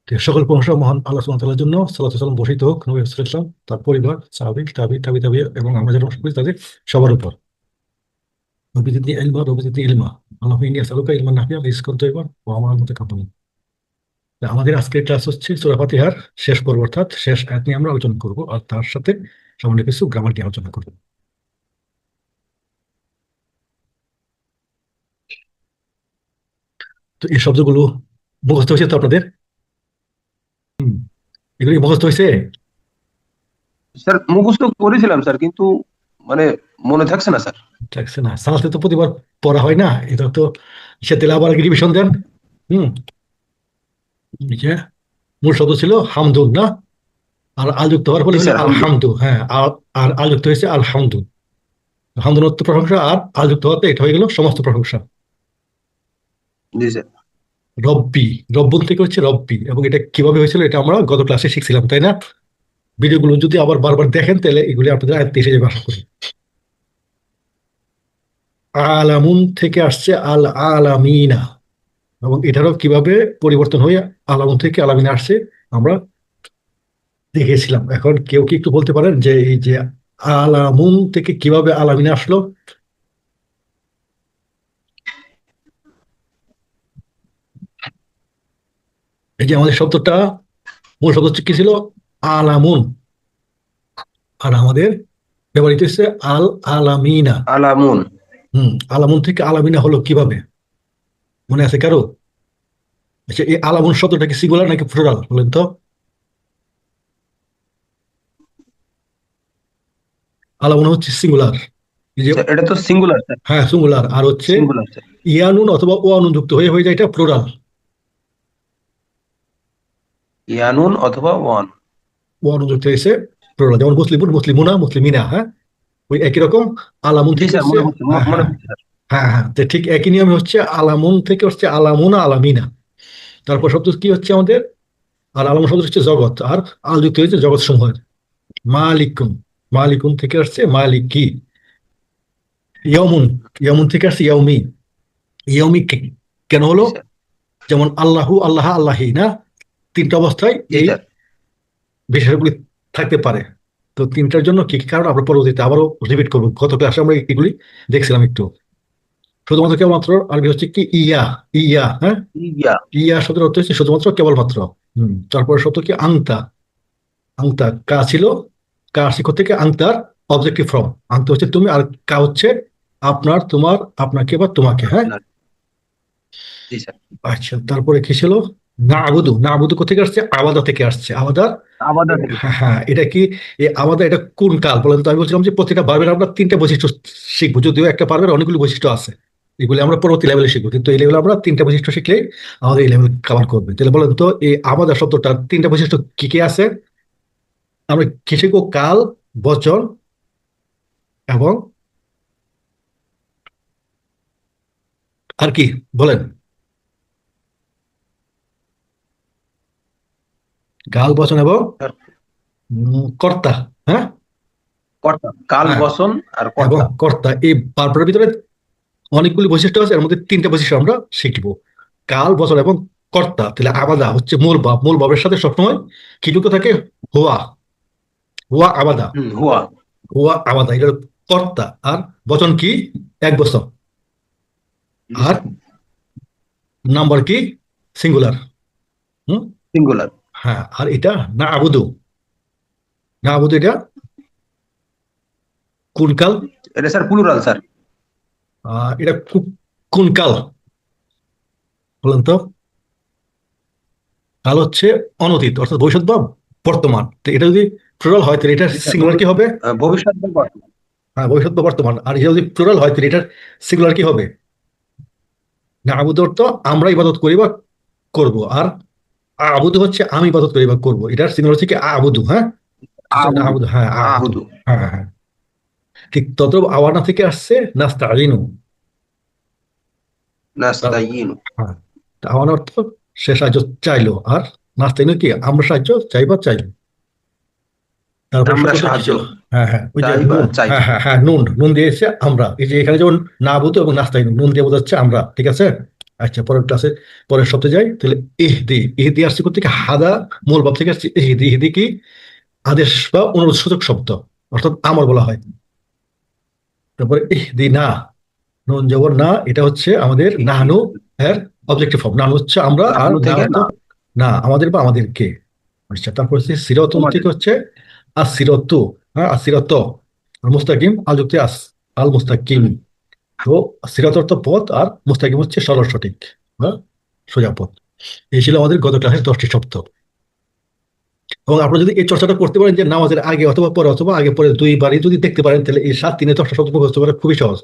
সকল প্রশংসা মহান আল্লাহ সুবহানাহু ওয়া তাআলার জন্য। সালাতু সালাম বর্ষিত হোক নবী সাল্লাল্লাহু আলাইহি ওয়াসাল্লাম, তার পরিবার, সাহাবী, তাবি এবং আমরা যারা অনুসরণ করি তাদের সবার উপর। রব্বি জিদনি ইলমা, রব্বি জিদনি ইলমা। আল্লাহুম্মা ইন্নী আসআলুকা ইলমান নাফিআন ওয়া রিজকান তাইয়্যিবান ওয়া আমালান মুতাকাব্বালান। আমাদের আজকের ক্লাস হচ্ছে সূরা ফাতিহার শেষ পর্ব, অর্থাৎ শেষ আয়াত নিয়ে আমরা আলোচনা করব, আর তার সাথে সামান্য কিছু গ্রামার নিয়ে আলোচনা করব। তো এই শব্দগুলো মুখস্থ হয়েছে তো আপনাদের? হুম, এগুলো কি মুখস্থ হয়েছে? স্যার মুখস্থ করেছিলাম স্যার, কিন্তু মানে মনে থাকছে না স্যার। থাকছে না, সালাতে তো প্রতিবার পড়া হয় না, এটা তো সে তেলে আবার রিভিশন দেন। হুম, এই যে মূল শব্দ ছিল হামদুন না, আর আল যুক্ত হওয়ার ফলে জি হলো স্যার, হামদু। আলহামদু। হ্যাঁ, আর আল যুক্ত হয়েছে আলহামদু। হামদুন অর্থ প্রশংসা, আর আল যুক্ত হওয়াতে এটা হয়ে গেল সমস্ত প্রশংসা। জি স্যার। রব্বি, রব্বুন থেকে হচ্ছে রব্বি, এবং এটা কিভাবে হয়েছিল এটা আমরা গত ক্লাসে শিখছিলাম, তাই না? ভিডিওগুলো যদি আবার বারবার দেখেন তাহলে এগুলি আপনাদের আয়ত্তে এসে যাবে আশা করি। আলামুন থেকে আসছে আল আলামিনা, এবং এটারও কিভাবে পরিবর্তন হয়ে আলামুন থেকে আলামিনা আসছে আমরা দেখেছিলাম। এখন কেউ কি একটু বলতে পারেন যে এই যে আলামুন থেকে কিভাবে আলামিনা আসলো? এই যে আমাদের শব্দটা, মূল শব্দ হচ্ছে কি ছিল? আলামুন। আর আমাদের ব্যবহৃত হচ্ছে আল আলামিনা। আলামুন। আলামুন থেকে আলামিনা হলো কিভাবে, মনে আছে কারো? আচ্ছা, এই আলামুন শব্দটা কি সিঙ্গুলার নাকি প্লুরাল বলেন তো? আলামুন হচ্ছে সিঙ্গুলার। এই যে, স্যার, এটা তো সিঙ্গুলার স্যার। হ্যাঁ সিঙ্গুলার, আর হচ্ছে সিঙ্গুলার স্যার। ইয়ানুন অথবা ওয়ানুন যুক্ত হয়ে হয়ে যায় এটা প্লুরাল। ইয়ানুন অথবা ওয়ান। ওয়ানুন যুক্ত হয়েছে প্লুরাল, যেমন মুসলিমুন, মুসলিমুনা, মুসলিমিনা। হ্যাঁ, ওই একই রকম। আলামুন জি থেকে স্যার, হচ্ছে, মনে হচ্ছে, হ্যাঁ মনে হ্যাঁ হচ্ছে স্যার। হ্যাঁ হ্যাঁ, তো ঠিক একই নিয়মে হচ্ছে আলামুন থেকে হচ্ছে আলামুনা, আলামিনা। তারপর শব্দ কি হচ্ছে আমাদের? আর আলামুন শব্দ হচ্ছে জগৎ, আর আল যুক্ত হয়েছে জগৎ সমূহের। মালিকুন, মালিকুন থেকে আসছে মালিকি। ইয়মুন, ইয়মুন থেকে আসছে ইয়মি। ইয়মি কেন হলো? জি স্যার। যেমন আল্লাহু, আল্লাহ, আল্লাহি না, তিনটা অবস্থায় জি এই স্যার। বিশেষণগুলি থাকতে পারে। তো তিনটার জন্য কি কি কারণ আমরা পরবর্তীতে আবারও রিপিট করবো, গত ক্লাসে আমরা এগুলি দেখছিলাম একটু। শুধুমাত্র কেবলমাত্র আরবি হচ্ছে কি ইয়া, ইয়া। হ্যাঁ, ইয়া। ইয়া শব্দের অর্থ হচ্ছে শুধুমাত্র কেবলমাত্র। তারপরে শব্দ কি আংতা, আংতা কা ছিল, কা শিখ থেকে আংতার অবজেক্টিভ ফর্ম। আংতা হচ্ছে তুমি, আর কা হচ্ছে আপনার, তোমার, আপনাকে বা তোমাকে। হ্যাঁ, আপনার। জি স্যার। আচ্ছা, তারপরে কি ছিল? না আবুদু, না আবুদু কোথেকে আসছে? আবাদা থেকে আসছে, আবাদা। আবাদা থেকে। হ্যাঁ হ্যাঁ, এটা কি এই আবাদা, এটা কোন কাল বলেন তো? আমি বলছিলাম যে প্রতিটা ভার্বের আমরা তিনটা বৈশিষ্ট্য শিখবো, যদিও একটা ভার্বের অনেকগুলো বৈশিষ্ট্য আছে, এগুলি আমরা পরবর্তী লেভেলে শিখবো, কিন্তু এই লেভেলে আমরা তিনটা বৈশিষ্ট্য শিখলে আমাদের এই লেভেল কভার করবে। তাহলে বলেন তো এই আবাদা শব্দটার তিনটা বৈশিষ্ট্য কি কি আছে? আমরা কি শিখবো? কাল, বচন, এবং আর কি বলেন? কাল, বচন এবং স্যার, কর্তা। হ্যাঁ কর্তা, কাল, হ্যাঁ, বসন আর এবং কর্তা। কর্তা, এই ভার্বের ভিতরে অনেকগুলি বৈশিষ্ট্য আছে, এর মধ্যে তিনটা বৈশিষ্ট্য আমরা শিখবো, কাল, বচন এবং কর্তা। তাহলে আবাদা হচ্ছে মূল ভাব, মূল ভাবের সাথে সবসময় কি যুক্ত থাকে? হুয়া, হুয়া আবাদা, হুয়া। হুয়া আবাদা, এটা হলো কর্তা। আর বচন কি? এক বচন। জি আর স্যার। নাম্বার কি? সিঙ্গুলার। হুম, সিঙ্গুলার। হ্যাঁ, আর এটা না আবুদু, না আবুদু এটা কোন কাল? এটা স্যার প্লুরাল স্যার। এটা কোন কাল বলেন তো? কাল হচ্ছে অনতীত, অর্থাৎ ভবিষ্যৎ বা বর্তমান। তো এটা যদি প্লুরাল হয় তাহলে এটা জি স্যার, সিঙ্গুলার কি হবে? ভবিষ্যৎ বা বর্তমান। হ্যাঁ, ভবিষ্যৎ বা বর্তমান। আর এটা যদি প্লুরাল হয় তাহলে এটার সিঙ্গুলার কি হবে? না আবুদ অর্থ আমরা ইবাদত করি বা করব, আর আবুদু হচ্ছে আমি ইবাদত করি বা করবো, এটার সিঙ্গুলার হচ্ছে কি আবুদু। হ্যাঁ, না আহুদু। আবুদু, হ্যাঁ আবুদু। আহুদু। হ্যাঁ হ্যাঁ, ঠিক তদ্রুপ আওয়ানা থেকে আসছে নাস্তাইনু। নাস্তাইয়িনু। হ্যাঁ, তা আওয়ানা অর্থ সে সাহায্য চাইলো, আর নাস্তাইনু কি আমরা সাহায্য চাইবা চাইলো। তারপরে আমরা শব্দটা কি সাহায্য ছিল? হ্যাঁ হ্যাঁ, ওই যে চাই বা নুন। চাইব। হ্যাঁ হ্যাঁ হ্যাঁ, নুন, নুন দিয়েছে আমরা। এই যে এখানে যেমন না আবুদু এবং নাস্তাইনু, নুন দিয়ে বোঝাচ্ছে আমরা, ঠিক আছে? আচ্ছা, পরের ক্লাসে পরের সপ্তাহে যাই তাহলে। ইহদি, ইহদি আসছে কোথেকে? হাদা মূল ভাব থেকে আসছে। ইহদি, ইহদি কি? আদেশ বা অনুরোধসূচক শব্দ, অর্থাৎ আমর বলা হয়। তারপরে ইহদি না, নুন জবর না, এটা হচ্ছে আমাদের নাহানু এর অবজেক্টিভ ফর্ম। নাহানু হচ্ছে আমরা, আর নাহনু না থেকে অর্থ না, না আমাদের বা আমাদেরকে। আচ্ছা, তারপর হচ্ছে সিরাতুন তোমাদের। থেকে হচ্ছে আসিরতু, হ্যাঁ আসিরত, আর মুস্তাকিম আল যুক্তি আস, আল মুস্তাকিম। তো সিরাত অর্থ পথ, আর মুস্তাকিম হচ্ছে সরল সঠিক বা সোজা পথ। এই ছিল আমাদের গত ক্লাসের 10টি শব্দ। এবং আপনারা যদি এই চর্চাটা করতে পারেন যে নামাজের আগে অথবা পরে, অথবা আগে পরে দুইবারই যদি দেখতে পারেন, তাহলে এই 7 দিনে 10টা শব্দ মুখস্থ করা খুবই সহজ।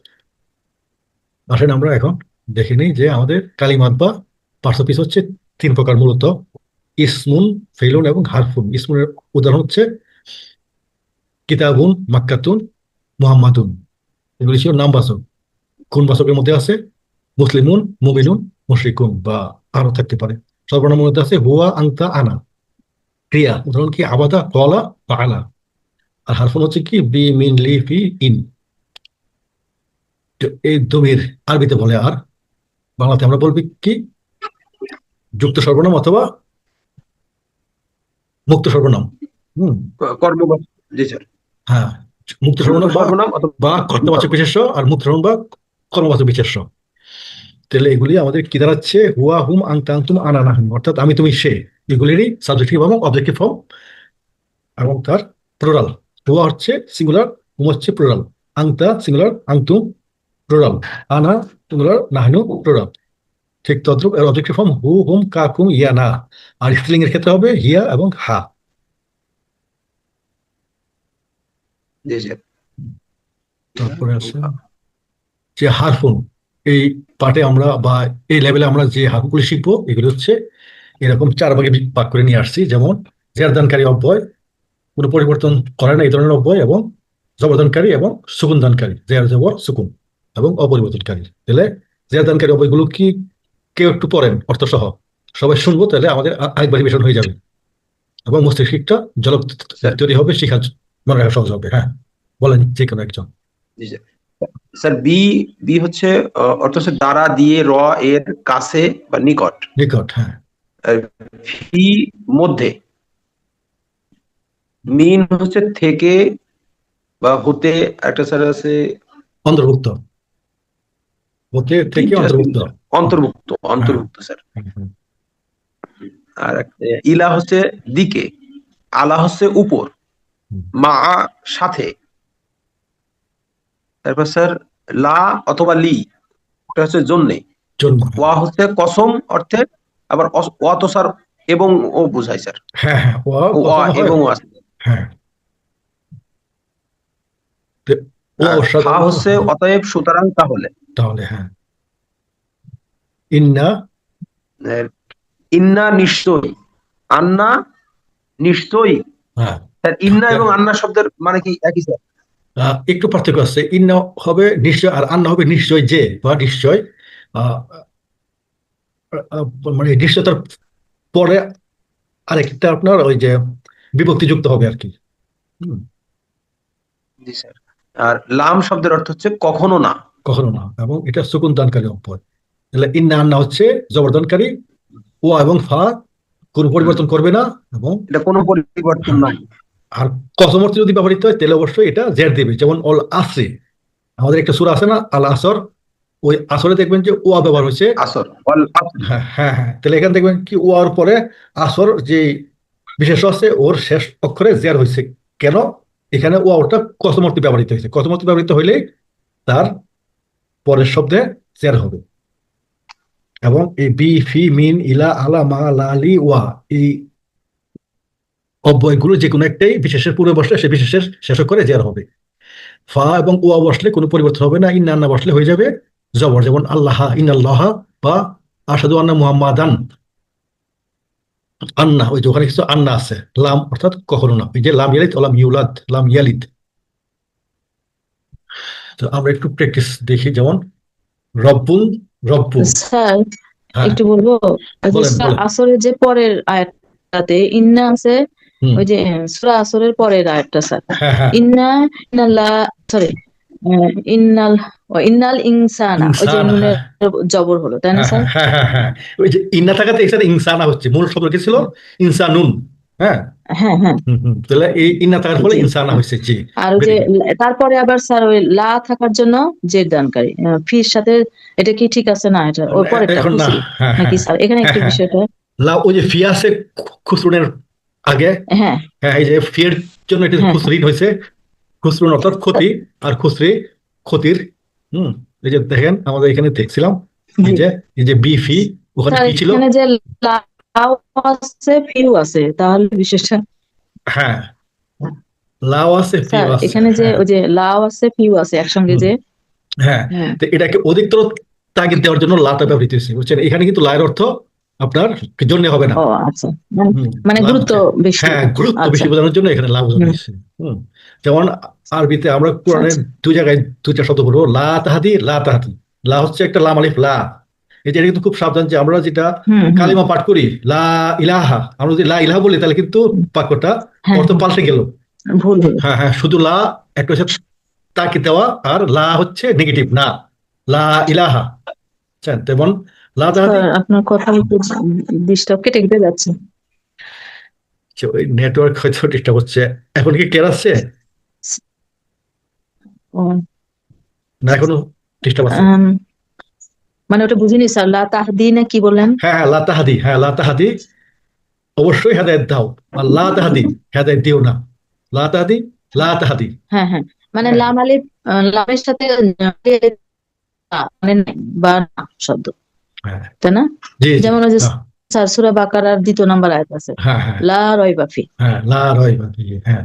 আসেন আমরা এখন দেখে নিই যে আমাদের কালিমাত বা পার্টস অফ স্পিচ হচ্ছে 3 প্রকার মূলত: ইসমুন, ফেইলুন এবং হারফুন। ইসমুনের উদাহরণ হচ্ছে কিতাবুন, মাক্কাতুন, মুহাম্মাদুন। এগুলি ছিল নামবাচক। গুণবাচকের মধ্যে আছে মুসলিমুন, মুমিনুন, মুশরিকুন, বা আরো থাকতে পারে। সর্বনামের মধ্যে আছে হুয়া, আনতা, আনা। ক্রিয়া উদাহরণ কি? আবাদা, কলা, বা আলা। আর হারফুন হচ্ছে কি? বি, মিন, লি, ফি, ইন। তো এই দমির আরবিতে বলে আর, বাংলাতে আমরা বলবি কি? যুক্ত সর্বনাম অথবা মুক্ত সর্বনাম। হুম। কর্মবাচক। জি স্যার। হ্যাঁ, মুক্ত যুক্ত সর্বনাম বা সর্বনাম অথবা বা কর্তবাচক বিশেষ্য, আর মুক্ত সর্বনাম বা কর্মবাচক বিশেষ্য। তাহলে এগুলি আমাদের কি দাঁড়াচ্ছে? হুয়া, হুম, আনতা, আনতুম, আনা, নাহনু, অর্থাৎ আমি, তুমি, সে। এগুলিরই সাবজেক্টিভ এবং অবজেক্টিভ ফর্ম এবং তার প্লুরাল। হুয়া হচ্ছে সিঙ্গুলার, হুম হচ্ছে প্লুরাল, আনতা সিঙ্গুলার, আনতুম প্লুরাল, আনা সিঙ্গুলার, নাহনু প্লুরাল। ঠিক তদ্রুপ এর অবজেক্টিভ ফর্ম হু, হুম, কা, কুম, ইয়া, না। আর স্ত্রীলিঙ্গের এর ক্ষেত্রে হবে হিয়া এবং হা। জি স্যার। তারপরে আছে যে হারফুন। এই পার্টে আমরা বা এই লেভেলে আমরা যে হারফগুলি শিখবো, এগুলি হচ্ছে এরকম 4 ভাগে ভাগ করে নিয়ে আসছি। যেমন জেরদানকারী অব্যয়, কোনো পরিবর্তন করে না এই ধরনের অব্যয়, এবং জবরদানকারী এবং সুকুনদানকারী, জের, জবর, সুকুন, এবং অপরিবর্তনকারী। তাহলে জেরদানকারী অব্যয়গুলো কি কেউ একটু পড়েন অর্থ সহ, সবাই শুনবো, তাহলে আমাদের আরেকবার রিভিশন হয়ে যাবে এবং মস্তিষ্কটা জলপ স্যার। তৈরি হবে, শিখা মনে রাখা সহজ হবে। হ্যাঁ, বলেন যে কোনো একজন। জি স্যার। স্যার বি, বি হচ্ছে অর্থ হচ্ছে দ্বারা, দিয়ে, র এর কাছে বা নিকট। নিকট, হ্যাঁ। আর ফি মধ্যে। মিন হচ্ছে থেকে বা হতে। একটা স্যার আছে অন্তর্ভুক্ত, হতে থেকে তিনটে আছে অন্তর্ভুক্ত। কিন্তু, স্যার। অন্তর্ভুক্ত, হ্যাঁ, অন্তর্ভুক্ত স্যার। হুম। আর ইলা হচ্ছে দিকে, আলা হচ্ছে উপর, হুম। মা সাথে। তারপর স্যার লা অথবা লি, ওটা হচ্ছে জন্যে। জন্য, হ্যাঁ। ওয়া হচ্ছে কসম অর্থে। আবার ওয়া তো স্যার এবং ও বোঝায় স্যার। হ্যাঁ, হ্যাঁ, ও ওয়া কখনো হয়। এবং ও আছে। হ্যাঁ, তো ও আর ফা সাধারণত, হচ্ছে হ্যাঁ। অতএব, সুতরাং, তাহলে। তাহলে হ্যাঁ, ইন্না, আর ইন্না নিশ্চয়ই, আন্না নিশ্চয়ই। হ্যাঁ। স্যার ইন্না এবং আন্না শব্দের মানে কি একই স্যার? একটু পার্থক্য আছে। ইন্না হবে নিশ্চয়, আর আন্না হবে নিশ্চয় যে বা নিশ্চয়। আহ, আহ, মানে নিশ্চয়তার পরে আরেকটা আপনার ওই যে বিভক্তি যুক্ত হবে আর কি। হুম। জি স্যার। আর লাম শব্দের অর্থ হচ্ছে কখনো না। কখনো না, এবং এটা সুকুন দানকারী অব্যয়। তাহলে ইন্না, আন্না হচ্ছে জবরদানকারী, ও এবং ফা কোনো হুম, পরিবর্তন করবে না। এবং এটা কোনো পরিবর্তন হ্যাঁ, নাই। আর কসম অর্থে যদি ব্যবহৃত হয় তাহলে অবশ্যই এটা জের দেবে। যেমন অল আসরে, আমাদের একটা সূরা আছে না, আল আসর, ওই আসরে দেখবেন যে ওয়া ব্যবহার হয়েছে। আসর, অল আসর। হ্যাঁ, হ্যাঁ, হ্যাঁ, তাহলে এখানে দেখবেন কি ওয়ার পরে আসর যে বিশেষ আছে ওর শেষ অক্ষরে জের হয়েছে। কেন? এখানে ওটা কসম অর্থে ব্যবহৃত হয়েছে। কসম অর্থে ব্যবহৃত হইলে তার পরের শব্দে জের হবে। এবং এই বি, ফি, মিন, ইলা, আলা, মা, লা, লি, ওয়া, এই অব্যয়গুলো যে কোনো একটাই বিশেষের পূর্বে বসলে সে বিশেষের শেষ করে জের হবে। ফা এবং ওয়া বসলে কোনো পরিবর্তন হবে না। ইন্না, আন্না বসলে হয়ে যাবে জবর। যেমন আল্লাহ, ইন্নাল্লাহ, বা আশহাদু আন্না মুহাম্মাদান। আন্না, ওই যে ওখানে কিছু আন্না আছে। লাম অর্থাৎ কখনো না, ওই যে লাম ইয়ালিদ, লাম ইউলাদ, লাম ইয়ালিদ। তো আমরা একটু প্র্যাকটিস দেখি। যেমন রব্বুন, রব্বু। স্যার হ্যাঁ, একটু বলবো। আচ্ছা বলেন স্যার, বলেন। আসরের যে পরের আয়াতটাতে ইন্না আছে, হুম। ওই যে সূরা আসরের পরের আয়াতটা স্যার। হ্যাঁ, হ্যাঁ, ইন্না, ইন্নাল্লাহ, সরি, ইন্নাল ইন্নাল ইনসানা, ওই যে ইনসান, নুনের হ্যাঁ জবর হলো, তাই না হ্যাঁ স্যার? হ্যাঁ হ্যাঁ হ্যাঁ, ওই যে ইন্না থাকাতে এখানে ইনসানা হচ্ছে, মূল শব্দ কি ছিল? ইনসানুন। হ্যাঁ, হ্যাঁ হ্যাঁ, তাহলে এই ইন্না থাকার ফলে জি। ইনসানা হচ্ছে। জি, আর ওই যে ভেরি গুড। তারপরে আবার স্যার ওই লা থাকার জন্য জের দানকারী, ফির সাথে, এটা কি ঠিক আছে না? এটা ওই পরেরটা এখন না, খুসরি হ্যাঁ নাকি হ্যাঁ স্যার? এখানে হ্যাঁ একটু হ্যাঁ, বিষয়টা। ওই যে ফি আছে খুসরুনের আগে। হ্যাঁ হ্যাঁ, এই যে ফিয়ের জন্য এটা হ্যাঁ খুসরিন হয়েছে। খুসরুন অর্থাৎ ক্ষতি, আর খুসরি ক্ষতির। হুম, এই যে দেখেন আমাদের এখানে দেখছিলাম, জি এই যে বি ফি, ওখানে স্যার, ফি ছিল। এখানে যে লাও আছে ফিউ আছে, তাহলে বিষয়টা। হ্যাঁ, লাও আছে ফিও স্যার আছে, এখানে যে হ্যাঁ। ওই যে লাও আছে ফিউ আছে একসঙ্গে হুম, যে। হ্যাঁ, হ্যাঁ, তো এটাকে অধিকতর তাগিদ দেওয়ার জন্য লাটা ব্যবহৃত হয়েছে, বুঝছেন? এখানে কিন্তু লায়ের অর্থ আপনার জন্য হবে না। ও আচ্ছা, মানে হুম, মানে লাভ গুরুত্ব হচ্ছে, বেশি। হ্যাঁ, গুরুত্ব আচ্ছা। বেশি বোঝানোর জন্য এখানে লাভ বোঝানো হুম, হয়েছে। হুম, যেমন আরবিতে আমরা কোরআনের আচ্ছা। দুই জায়গায় দুইটা শব্দ বলবো, লা তাহাদি, লা তাহাদি। লা হচ্ছে একটা লাম আলিফ লা। এই যে এটা কিন্তু খুব সাবধান, যে আমরা যেটা হুম হুম কালিমা পাঠ করি লা ইলাহা, আমরা যদি লা ইলাহা বলি তাহলে কিন্তু বাক্যটা হ্যাঁ অর্থ পাল্টে গেল। হ্যাঁ, ভুল হলো। হ্যাঁ হ্যাঁ, শুধু লা একটা হচ্ছে তাকি দেওয়া, আর লা হচ্ছে নেগেটিভ না, লা ইলাহা। বুঝছেন? তেমন লা তাহাদি। স্যার আপনার কথা একটু ডিস্টার্ব, কেটে কেটে যাচ্ছে। ওই নেটওয়ার্ক হয়তো ডিস্টার্ব হচ্ছে। এখন কি ক্লিয়ার আসছে ও, না এখনো ডিস্টার্ব আছে? আম, মানে ওটা বুঝিনি স্যার, লা তাহদিনা কি বললেন? হ্যাঁ হ্যাঁ, লা তাহাদি, হ্যাঁ লা তাহাদি, অবশ্যই হেদায়েত দাও। আর লা তাহাদি, হেদায়েত দিও না। লা তাহাদি, লা তাহাদি। হ্যাঁ হ্যাঁ, মানে হ্যাঁ লাম আলিফ, লামের সাথে মানে নাই বা না শব্দ, হ্যাঁ, তাই না? জি জি, যেমন ওই যে হ্যাঁ স্যার সূরা বাকারার 2 নম্বর আয়াত আছে, হ্যাঁ হ্যাঁ লা রাইবা ফি। হ্যাঁ, লা রয়বা ফিহি, হ্যাঁ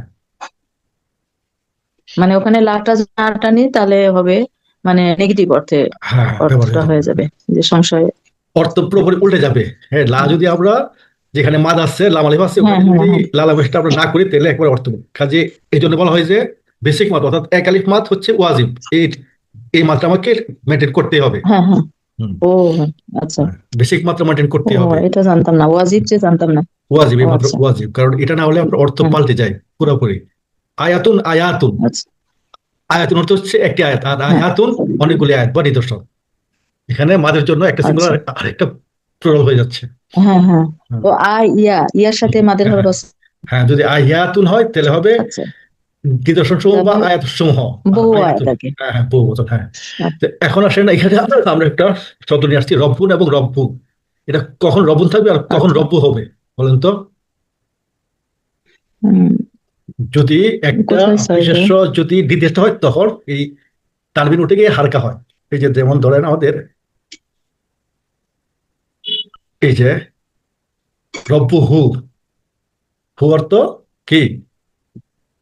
মানে ওখানে লাটা যদি না টানি তাহলে হবে, মানে নেগেটিভ অর্থে হ্যাঁ, ব্যবহার অর্থটা হয়ে হয়ে যাবে, যাবে, যে সংশয়। অর্থ পুরোপুরি উল্টে যাবে। হ্যাঁ, লা যদি আমরা যেখানে মাদ আছে, লাম আলিফ আছে, হ্যাঁ ওখানে হ্যাঁ যদি হ্যাঁ লাল আলিফটা আমরা না করি তাহলে একবার অর্থ কাজে। এই জন্য বলা হয় যে বেসিক মাদ, অর্থাৎ এক আলিফ মাদ হচ্ছে ওয়াজিব। এই এই মাত্রা আমাকে মেনটেন করতেই হবে। হ্যাঁ হ্যাঁ। হুম, ও আচ্ছা। বেসিক মাত্রা মেনটেন ও, করতেই হবে। এটা জানতাম না, ওয়াজিব যে জানতাম না। ওয়াজিব, ও এই মাত্র আচ্ছা। ওয়াজিব, কারণ এটা না হলে আপনার অর্থ হ্যাঁ, পাল্টে যায় পুরোপুরি। আয়াতুন, আয়াতুন, আচ্ছা। আয়াতুন অর্থ হচ্ছে একটি আয়াত, আর হ্যাঁ আয়াতুন অনেকগুলি আয়াত বা নিদর্শন। এখানে মাদের জন্য একটা আচ্ছা। সিঙ্গুলার, আরেকটা প্লুরাল হয়ে যাচ্ছে। হ্যাঁ হ্যাঁ। হুম, ও ইয়ার সাথে মাদের হ্যাঁ হরফ হ্যাঁ আছে। হ্যাঁ, যদি আয়াতুন হয় তাহলে হবে আচ্ছা, নিদর্শন সমূহ বা তারপর আয়াত সমূহ। আর বহু আয়াত আয়াতুন, আর কি। হ্যাঁ হ্যাঁ, বহু বচন, হ্যাঁ। তো এখন আসেন এখানে আমরা একটা শব্দ নিয়ে আসছি, রব্বুন এবং রব্বু। এটা কখন রব্বুন থাকবে আর কখন আচ্ছা। রব্বু হবে বলেন তো? হুম, যদি একটা কোথায় স্যার এটা? বিশেষ্য যদি নির্দিষ্ট হয় তখন এই তানবিন উঠে গিয়ে হারকা হয়। এই যে যেমন ধরেন আমাদের এই যে রব্বু হু, হু অর্থ কি?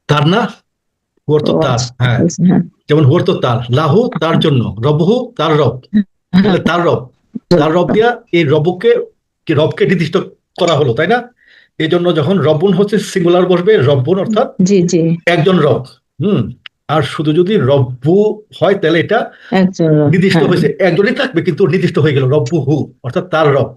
তার না? হু অর্থ ও তার, আচ্ছা, হ্যাঁ। হ্যাঁ যেমন হু অর্থ তার, লাহু তার জন্য, রব্বহু তার রব। হ্যাঁ। তাহলে তার রব দিয়া এই রবকে, কি রবকে নির্দিষ্ট করা হলো, তাই না? এই জন্য যখন রব্বুন হচ্ছে সিঙ্গুলার বসবে, রব্বুন অর্থাৎ জি জি, একজন রব। হুম, আর শুধু যদি রব্বু হয় তাহলে এটা একজন নির্দিষ্ট হ্যাঁ হয়েছে, একজনই থাকবে কিন্তু নির্দিষ্ট হয়ে গেল, রব্বু হু অর্থাৎ তার রব।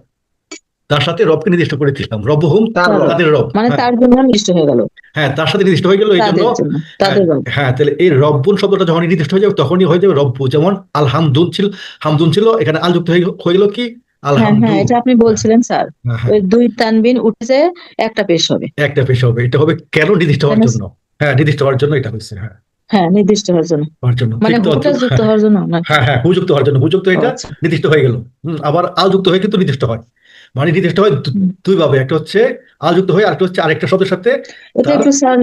তার সাথে রবকে নির্দিষ্ট করে দিলাম, রব্বু হুম তার তার রব। তাদের রব, মানে হ্যাঁ তার জন্য নির্দিষ্ট হয়ে গেল, হ্যাঁ, তার সাথে নির্দিষ্ট হয়ে গেল এই জন্য। তাদের জন্য, হ্যাঁ তাদের রব। হ্যাঁ, তাহলে এই রব্বুন শব্দটা যখন নির্দিষ্ট হয়ে যাবে তখনই হয়ে যাবে রব্বু। যেমন আল হামদুন ছিল, হামদুন ছিল, এখানে আল যুক্ত হয়ে গেল কি? হ্যাঁ আলহামদু। হ্যাঁ, এটা আপনি হ্যাঁ বলছিলেন স্যার, হ্যাঁ হ্যাঁ, ওই 2 তানবিন উঠেছে, একটা পেশ হবে, একটা পেশ হবে, এটা হবে কেন? নির্দিষ্ট তাই হওয়ার না? জন্য। হ্যাঁ, নির্দিষ্ট হওয়ার জন্য এটা হয়েছে, হ্যাঁ, হ্যাঁ, নির্দিষ্ট হওয়ার জন্য, হওয়ার জন্য মানে ঠিক তো। হুটা যুক্ত হ্যাঁ হওয়ার জন্য না? হ্যাঁ হ্যাঁ, হুযুক্ত হওয়ার জন্য, হুযুক্ত ও এটা আচ্ছা। নির্দিষ্ট হয়ে গেল। আবার আল যুক্ত হয়ে কিন্তু নির্দিষ্ট হয়, মানে নির্দিষ্ট হয় হুম। দুই ভাবে, একটা হচ্ছে আল যুক্ত হয়ে, আরেকটা হচ্ছে আরেকটা শব্দের সাথে এটা তার। একটু স্যার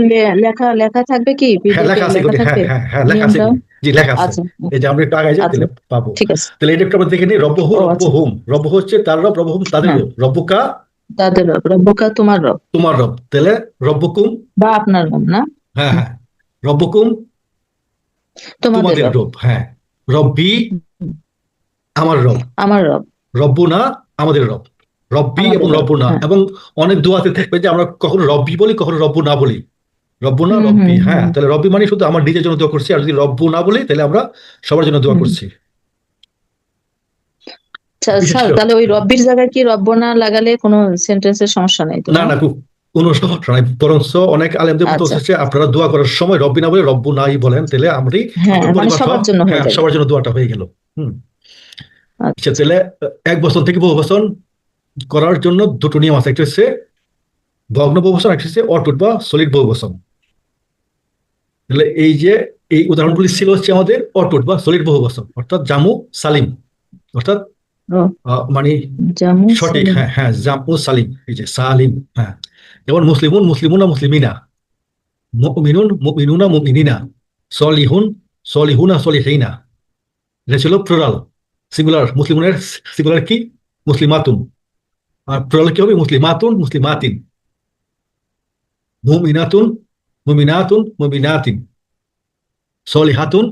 লেখা লেখা থাকবে কি, হ্যাঁ পিডিএফ এ লেখা আছে লেখা এগুলি, হ্যাঁ থাকবে হ্যাঁ হ্যাঁ, লেখা আছে নিয়মটা? এগুলি, জি লেখা আছে। আচ্ছা এই যে আমরা একটু আগে যাই আচ্ছা, তাহলে পাবো। ঠিক আছে। তাহলে এটা একটু আমরা দেখে নিই, রব্বহু, ও আচ্ছা, রব্বহুম। রব্বহু হচ্ছে তার রব, রব্বহুম তাদের হ্যাঁ, রব, রব্বুকা তাদের রব, রব্বুকা তোমার রব, তোমার রব, তাহলে রব্বুকুম, বা আপনার রব না? হ্যাঁ হুম, হ্যাঁ, রব্বুকুম তোমাদের তোমাদের রব। রব, হ্যাঁ। রব্বি হুম, আমার রব, আমার রব, রব্বুনা আমাদের রব, রব্বি আমাদের এবং রব, রব্বুনা। হ্যাঁ। এবং অনেক দোয়াতে থাকবে যে আমরা কখনো রব্বি বলি, কখনো রব্বু না বলি, রব্বুনা হুম হুম রব্বি। হ্যাঁ, হুম তাহলে রব্বি মানে শুধু আমার নিজের জন্য দোয়া করছি, আর যদি রব্বু না বলি তাহলে আমরা সবার জন্য দোয়া হুম। করছি। আচ্ছা বিশেষ স্যার, করে তাহলে ওই রব্বির জায়গায় কি রব্ব না লাগালে কোনো সেন্টেন্সের সমস্যা নেই তো, না না? না, কোনো সমস্যা নাই, বরঞ্চ অনেক আলেমদের মতো আচ্ছা, হচ্ছে আপনারা দোয়া করার সময় রব্বি না বলে রব্বু নাই বলেন, তাহলে আমরাই হ্যাঁ আপনার মানে পরিবার সহ, সবার জন্য হয়ে হ্যাঁ যাবে। সবার জন্য দোয়াটা হয়ে গেল। হুম। আচ্ছা, আচ্ছা, তাহলে 1 বচন থেকে বহুবচন করার জন্য দুটো নিয়ম আছে, একটা হচ্ছে ভগ্ন বহুবচন, একটা হচ্ছে অটুট বা সলিড বহুবচন। তাহলে এই উদাহরণগুলি আচ্ছা। ছিল হচ্ছে আমাদের অটুট বা সলিড বহুবচন, অর্থাৎ জামু সালিম, অর্থাৎ ও মানে জামু সঠিক, সালিম। হ্যাঁ হ্যাঁ, জামু সালিম, এই যে সালিম, হ্যাঁ। যেমন মুসলিমুন মুসলিমুনা মুসলিমিনা, মুমিনুন মুমিনুনা মুমিনিনা, সলিহুন সলিহুনা সলিহিনা। এটা ছিল প্লুরাল। সিঙ্গুলার মুসলিমুনের সিঙ্গুলার কি? মুসলিমাতুন। আর প্লুরাল কি হবে? মুসলিমাতুন মুসলিমাতিন, মুমিনাতুন মুমিনাতুন মুমিনাতিন, সলিহাতুন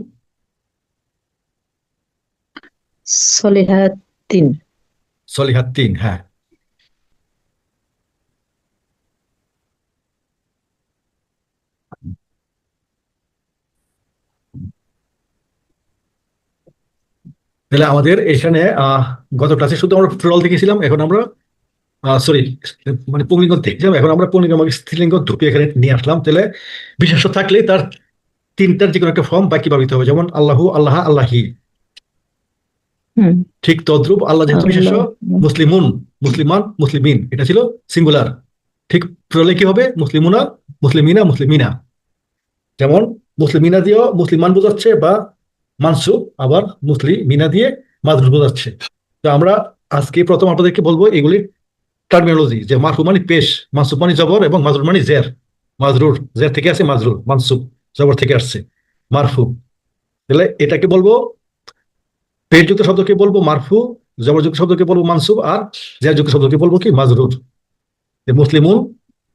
সলিহাতিন। সলিহাতিন, হ্যাঁ। তাহলে আমাদের এখানে গত ক্লাসে শুধু আমরা প্লুরাল দেখেছিলাম, এখন আমরা সরি মানে পুংলিঙ্গ দেখছিলাম, এখন আমরা পুংলিঙ্গ আমাকে স্ত্রীলিঙ্গ দুটি এখানে নিয়ে আসলাম। তাহলে বিশেষ্য থাকলে তার তিনটার যে কোনো একটা ফর্ম বাকি ব্যবহৃত হবে, যেমন আল্লাহু আল্লাহ আল্লাহি। হুম। ঠিক তদ্রূপ আল্লাহ যেহেতু বিশেষ্য, আল্লাহ। মুসলিমুন মুসলিমান মুসলিমিন এটা ছিল সিঙ্গুলার, ঠিক প্লুরালে কি হবে? মুসলিমুনা মুসলিমিনা মুসলিমিনা। যেমন মুসলিমিনা দিয়েও মুসলিমান বোঝাচ্ছে বা মানসুব, আবার মুসলিমিনা দিয়ে মাজরুর বোঝাচ্ছে। তো আমরা আজকে প্রথম আপনাদেরকে বলবো এগুলি টার্মিনোলজি, যে মারফু মানে পেশ, মানসুব মানে জবর, এবং মাজরুর মানে জের। মাজরুর জের থেকে আসে, মাজরুর মানসুব জবর থেকে আসছে, মারফু। তাহলে এটাকে বলবো, পেশযুক্ত শব্দকে বলবো মারফু, জবরযুক্ত শব্দকে বলবো মানসুব, আর জেরযুক্ত শব্দকে বলবো কি? মাজরুর। মুসলিমুন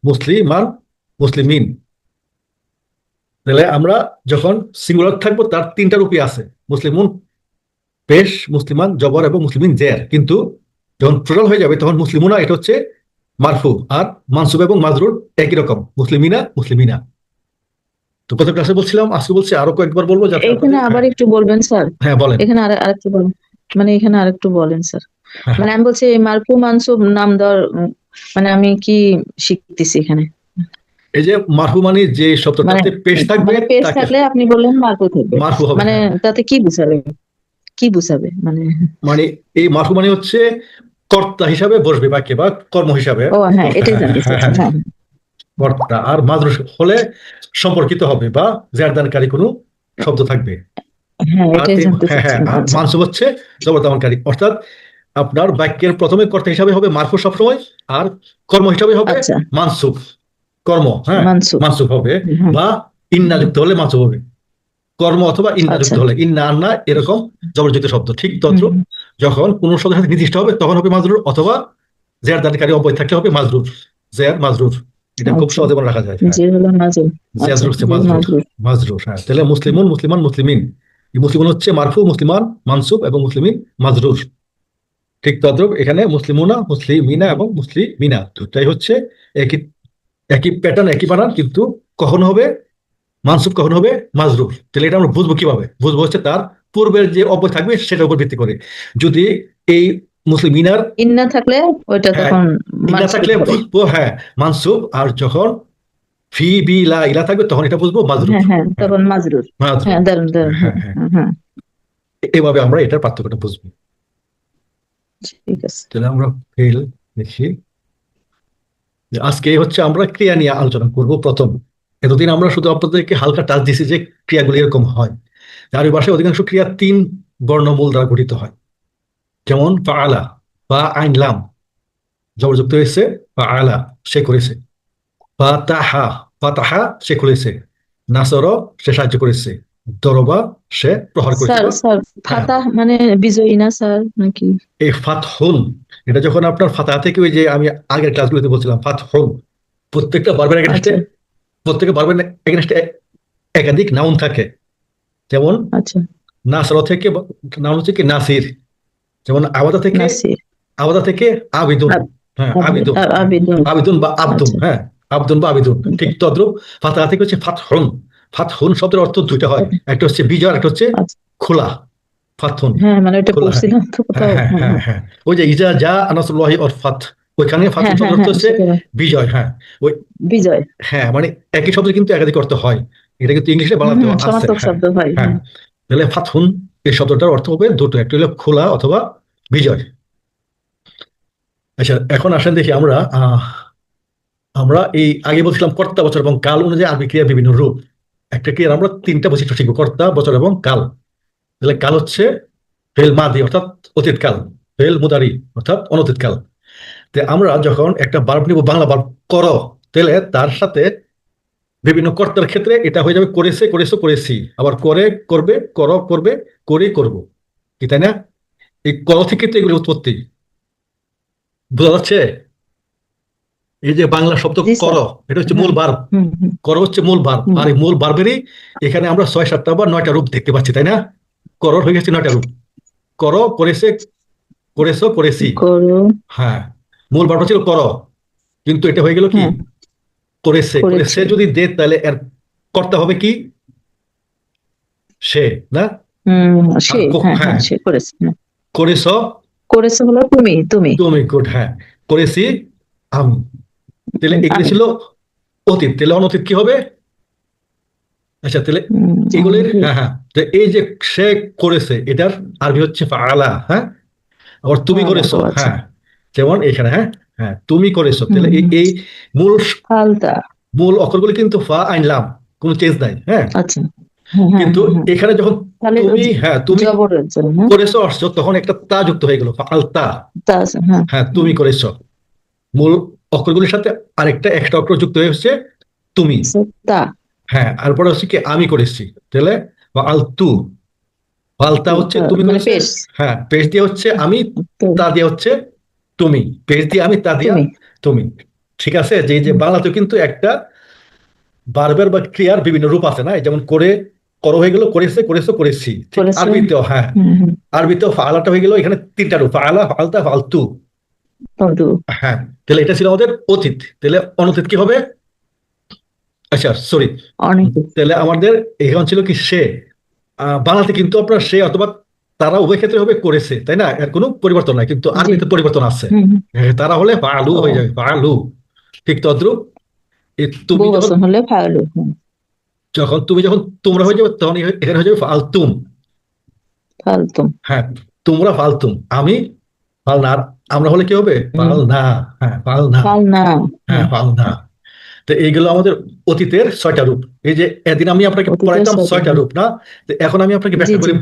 মুসলিমান মুসলিমিন। তাহলে আমরা যখন সিঙ্গুলার থাকবো তার তিনটা রূপই আছে, মুসলিমুন পেশ, মুসলিমান জবর, এবং মুসলিমিন জের। কিন্তু যখন প্লুরাল হয়ে যাবে তখন মুসলিমুনা এটা হচ্ছে মারফু, আর মানসুব এবং মাজরুর একই রকম, মুসলিমিনা মুসলিমিনা। তো কত ক্লাসে বলছিলাম, আজকে বলছি আরো কয়েকবার বলবো যাতে এখানে আপনাদের, আবার হ্যাঁ একটু বলবেন স্যার, হ্যাঁ বলেন। এখানে আরেকটু বলবেন, মানে এখানে আরেকটু বলেন স্যার। হ্যাঁ, মানে আমি বলছি এই মারফু মানসুব নাম দেওয়ার মানে আমি কি শিখতেছি এখানে? এই যে মারফু মানে যে মানে শব্দটাতে পেশ থাকবে মানে পেজ তাকে থাকলে আপনি বললেন মারফু থাকবে, মারফু হবে, মানে হ্যাঁ। তাতে কি বুঝাবে, কি বুঝাবে মানে? মানে এই মারফু মানে হচ্ছে কর্তা হিসাবে বসবে বাক্যে, বা কর্ম হিসাবে ও হ্যাঁ, কর্তা, এটাই হ্যাঁ জানতে হ্যাঁ চাচ্ছি। হ্যাঁ, হ্যাঁ, কর্তা। আর মাজরুর হলে সম্পর্কিত হবে বা জেরদানকারী কোনো শব্দ থাকবে। হ্যাঁ আর এটাই জানতে হ্যাঁ হ্যাঁ, চাচ্ছিলাম। আর আচ্ছা, মানসুব হচ্ছে জবরদানকারী, অর্থাৎ আপনার বাক্যের প্রথমে কর্তা হিসাবে হবে মারফু সবসময়, আর কর্ম হিসাবে হবে আচ্ছা। মানসুব, কর্ম, হ্যাঁ মানসুব। মানসুব হবে, হ্যাঁ। বা ইন্না যুক্ত হলে মানসুব হবে, কর্ম অথবা ইন্না আচ্ছা। যুক্ত হলে, ইন্না আন্না এরকম জবরযুক্ত শব্দ। ঠিক হুম, তদ্রুপ যখন কোন শব্দের সাথে নির্দিষ্ট হবে তখন হবে মাজরুর, অথবা জের দানকারী অব্যয় থাকলে হবে মাজরুর, জের মাজরুর। এটা খুব আচ্ছা। সহজে মনে রাখা যায়, হ্যাঁ। যে হলো নাজুল। আচ্ছা, জের হচ্ছে যে মাজরুর, মাজরুর। মাজরুর, হ্যাঁ। তাহলে মুসলিমুন মুসলিমান মুসলিমিন, এই মুসলিমুন হচ্ছে মারফু, মুসলিমান মানসুব, এবং মুসলিমিন মাজরুর। ঠিক তদ্রুপ এখানে মুসলিমুনা মুসলিমিনা এবং মুসলিমিনা দুটাই হচ্ছে একই একই প্যাটার্ন, একই বানান, কিন্তু কখন হবে মানসুব, কখন হবে মাজরুর। তাহলে এটা আমরা বুঝবো কিভাবে? বুঝবো হচ্ছে তার পূর্বের যে অব্যয় থাকবে সেটার উপর ভিত্তি করে। যদি এই মুসলিমিনার ইন্না থাকলে ওইটা হ্যাঁ তখন ইলা মানসুব থাকলে হবে। বুঝবো হ্যাঁ মানসুব, আর যখন ফি বি লা ইলা থাকবে তখন এটা বুঝবো মাজরুর, হ্যাঁ হ্যাঁ, হ্যাঁ তখন মাজরুর। মাজরুর। হ্যাঁ, দারুন দারুন। হ্যাঁ হ্যাঁ হ্যাঁ, হ্যাঁ হ্যাঁ, এভাবে আমরা এটার পার্থক্যটা বুঝবো। ঠিক আছে। তাহলে আমরা ফেল দেখি, যে আজকে হচ্ছে আমরা ক্রিয়া নিয়ে আলোচনা করব প্রথম। এতদিন আমরা শুধু আপনাদেরকে হালকা টাচ দিছি যে ক্রিয়াগুলি এরকম হয়। আরবি ভাষায় অধিকাংশ ক্রিয়া 3 বর্ণমূল দ্বারা গঠিত হয়, যেমন ফাআলা বা আইন লাম, জবরযুক্ত হয়েছে ফাআলা সে করেছে, ফাতাহা ফাতাহা সে খুলেছে, নাসর সে সাহায্য করেছে, দরবা সে প্রহার করেছে। স্যার স্যার, হ্যাঁ, ফাতাহ মানে বিজয়ী না স্যার নাকি? এই ফাতহুন এটা যখন আপনার ফাতাহা থেকে, ওই যে আমি আগের ক্লাসগুলোতে বলছিলাম ফাতহুন, প্রত্যেকটা বারবার এগেনস্টে, আচ্ছা প্রত্যেকটা বারবার এগেনস্টে একাধিক নাউন থাকে। যেমন আচ্ছা। নাসর থেকে নাউন হচ্ছে কি নাসির, যেমন নাসির। আবাদা থেকে আবিদুন, হ্যাঁ আবিদুন, আবিদুন। আবিদুন বা আবদুন, আচ্ছা হ্যাঁ আবদুন বা আবিদুন। ঠিক তদ্রুপ ফাতাহা থেকে হচ্ছে ফাতহুন। ফাতহুন শব্দের অর্থ দুইটা হয়, একটা হচ্ছে বিজয়, একটা হচ্ছে আচ্ছা। খোলা। ফাতহুন হ্যাঁ মানে ওটা খোলা, হ্যাঁ পড়ছিলাম তো হ্যাঁ কোথাও। হ্যাঁ হ্যাঁ হ্যাঁ হ্যাঁ। হ্যাঁ, ওই যে ইজা যা নাসরুল্লাহি ওয়াল ফাত, ওইখানে ফাতহুন হ্যাঁ, শব্দের অর্থ হচ্ছে সেটা বিজয়। হ্যাঁ, ওই বিজয়। হ্যাঁ মানে একই শব্দ কিন্তু একাধিক অর্থ হয়, এটা কিন্তু ইংলিশে বাংলাতেও আছে। সমার্থক হ্যাঁ শব্দ হয়। হ্যাঁ, তাহলে ফাতহুন এই শব্দটার অর্থ হবে দুটো, একটা হলো খোলা অথবা বিজয়। আচ্ছা, এখন আসেন দেখি আমরা আমরা এই আগে বলছিলাম কর্তা, বচন এবং কাল অনুযায়ী আরবি ক্রিয়ার বিভিন্ন রূপ। একটা ক্রিয়ার আমরা তিনটা বৈশিষ্ট্য শিখবো, কর্তা, বচন এবং কাল। তাহলে কাল হচ্ছে ফেল মাদি অর্থাৎ অতীত কাল, ফেল মুদারি অর্থাৎ অনতীত কাল। তো আমরা যখন একটা বার্ব নিব, বাংলা বার্ব করো, তাহলে তার সাথে বিভিন্ন কর্তার ক্ষেত্রে এটা হয়ে যাবে করেছে, করেছো, করেছি, আবার করে, করবে, করো, করবে, করে, করব, কি তাই না? এই কর থেকে তো এগুলি উৎপত্তি, বোঝা যাচ্ছে? এই যে বাংলা শব্দ জি স্যার। কর, এটা হচ্ছে মূল বার্ব। হুম হুম কর হচ্ছে মূল বার্ব, হুম। আর এই মূল বার্বেরই এখানে আমরা 6-7টা বা 9টা রূপ দেখতে পাচ্ছি, তাই না? করর হয়ে গেছে 9টা রূপ, করো, করেছে, করেছো, করেছি। করো। হ্যাঁ, মূল বার্বটা ছিল করো, কিন্তু এটা হয়ে গেল কি হ্যাঁ, করেছে। করেছে করেছে। যদি দে তাহলে এর কর্তা হবে কি সে, না? সে। আর হ্যাঁ হ্যাঁ, হ্যাঁ, সে করেছে। করেছ করেছে হলো তুমি, তুমি। তুমি, গুড। হ্যাঁ, করেছি আমি। তাহলে এগুলি আমি। ছিল অতীত, তাহলে অনতীত কি হবে? আচ্ছা, তাহলে এগুলির অনেক। হ্যাঁ হ্যাঁ, তো এই যে সে করেছে এটার আরবি হচ্ছে ফাআলা। হ্যাঁ, আবার তুমি ভালো, করেছো। আচ্ছা। হ্যাঁ, যেমন এখানে হ্যাঁ হ্যাঁ তুমি করেছো, তাহলে এই হুম। এই মূল ফালতা। মূল অক্ষরগুলি কিন্তু ফা আইন লাম, কোনো চেঞ্জ নাই। হ্যাঁ, আচ্ছা। হ্যাঁ হ্যাঁ কিন্তু হ্যাঁ হ্যাঁ। এখানে যখন তাহলে তুমি হ্যাঁ তুমি জবরের জন্য। করেছো আসছো, তখন একটা তা যুক্ত হয়ে গেল, ফাআলতা। তা আছে, হ্যাঁ। হ্যাঁ, তুমি করেছো, মূল অক্ষরগুলির সাথে আরেকটা এক্সট্রা অক্ষর যুক্ত হয়ে হচ্ছে তুমি। আচ্ছা, তা। হ্যাঁ, তারপরে হচ্ছে কি আমি করেছি, তাহলে আলতু, ফালতা হচ্ছে তুমি মানে করেছে। পেশ। হ্যাঁ, পেশ দিয়ে হচ্ছে আমি, তো তা দিয়ে হচ্ছে তুমি, পেশ দিয়ে আমি, তা দিয়া তুমি। তুমি। ঠিক আছে, যে যে বাংলাতেও কিন্তু একটা বারবার বা ক্রিয়ার বিভিন্ন রূপ আছে না, এই যেমন করে, করো হয়ে গেল করেছে, করেছো, করেছি। ঠিক করেছে। আরবিতেও হ্যাঁ, হুম। আরবিতেও ফাআলাটা হয়ে গেল এখানে 3টা রূপ, ফাআলা, ফালতা, ফালতু। তদু। হ্যাঁ, তাহলে এটা ছিল আমাদের অতীত। তাহলে অনতীত কি হবে? আচ্ছা সরি, অনেক। তাহলে আমাদের এখন ছিল কি সে। বাংলাতে কিন্তু আপনার সে অথবা তারা উভয় ক্ষেত্রে হবে করেছে, তাই না? এর কোনো পরিবর্তন নাই, কিন্তু জি। আরবিতে পরিবর্তন আছে। হুম। তারা হলে ফালু ও, হয়ে যাবে, ফালু। ঠিক তদ্রুপ এই তুমি যখন, বহুবচন হলে ফালু। তুমি যখন তোমরা হয়ে যাবে, তখন এখানে হয়ে যাবে ফালতুম। ফালতুম। হ্যাঁ, তোমরা ফালতুম, আমি ফালনা, আর আমরা হলে কি হবে? হুম। ফালনা। হ্যাঁ, ফালনা। ফালনা। হ্যাঁ, হুম। ফালনা। তো এইগুলো আমাদের অতীতের 6টা রূপ। এই যে এদিন আমি আপনাকে অতীতের পড়াইতাম সাথে। 6টা রূপ, না? তো এখন আমি আপনাকে জি ব্যাখ্যা জি। করে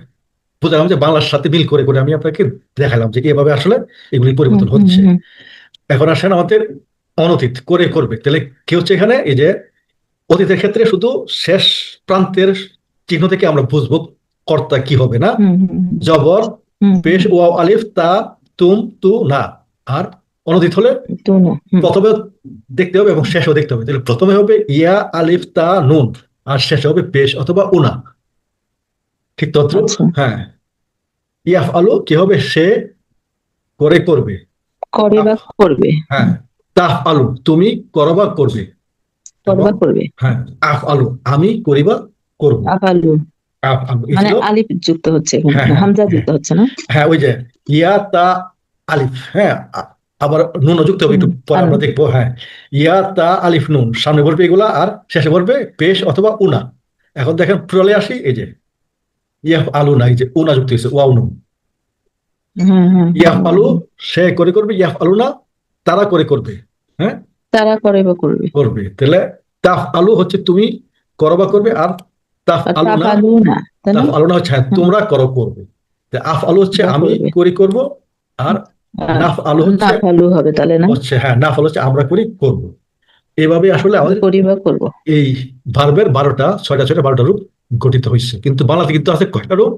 বুঝলাম, যে বাংলার সাথে মিল করে করে আমি আপনাকে দেখালাম যে এভাবে আসলে এগুলি হুম পরিবর্তন হুম হচ্ছে। হুম। এখন আসেন আমাদের অনতীত, করে, করবে। তাহলে কি হচ্ছে এখানে? এই যে অতীতের ক্ষেত্রে শুধু শেষ প্রান্তের চিহ্ন থেকে আমরা বুঝবো কর্তা কি হবে, না? হুম হুম জবর, হুম পেশ, হুম। ওয়াও, আলিফ, তা, তুম, তু, না। আর অনতীত হলে তো না। হুম। প্রথমে দেখতে হবে এবং শেষও দেখতে হবে। তাহলে প্রথমে হবে ইয়া, আলিফ, তা, নুন, আর শেষে হবে পেশ অথবা উনা। ঠিক তদ্রুপ আচ্ছা। হ্যাঁ, ইয়াফ আলু কি হবে? সে করে, করবে। করে বা তাফ- করবে। হ্যাঁ, তাফ আলু তুমি করো বা করবে। করে এবং বা করবে। হ্যাঁ, আফ আলু আমি করি বা করবো। আফালু। আফ আলু এই মানে ছিল। আলিফ যুক্ত হচ্ছে এখানে, হ্যাঁ হ্যাঁ হামজা হ্যাঁ যুক্ত হচ্ছে না? হ্যাঁ, ওই যে ইয়া, তা, আলিফ। হ্যাঁ, আবার নুন যুক্ত হবে, একটু পরে আর আমরা দেখবো। হ্যাঁ, ইয়া, তা, আলিফ, নুন, সামনে বলবে এগুলা, আর শেষে বলবে পেশ অথবা উনা। এখন দেখেন প্লুরালে আসি, এই যে ইয়াফ আলু না, এই যে উনা যুক্ত হয়েছে, ওয়াও নুন। হ্যাঁ হ্যাঁ ইয়াফ হ্যাঁ। আলু সে করে, করবে। ইয়াফ আলু না তারা করে, করবে। হ্যাঁ, তারা করে বা করবে। করবে। তাহলে তাফ আলু হচ্ছে তুমি করো বা করবে, আর তাফ আর আলু না, তাফালু না, তাই না? তাফ আলু না হচ্ছে হ্যাঁ হ্যাঁ, তোমরা করো, করবে। তা আফ আলু হচ্ছে বা আমি করবে। করি, করব। আর আর নাফ আলু হচ্ছে নাফালু হবে তাহলে, না? হ্যাঁ, নাফ আলু হচ্ছে আমরা করি, করব। এভাবে আসলে আমাদের করি বা করবো। এই ভার্বের 6টা 6টা 12টা রূপ গঠিত হয়েছে। কিন্তু বাংলাতে কিন্তু আছে কয়টা রূপ?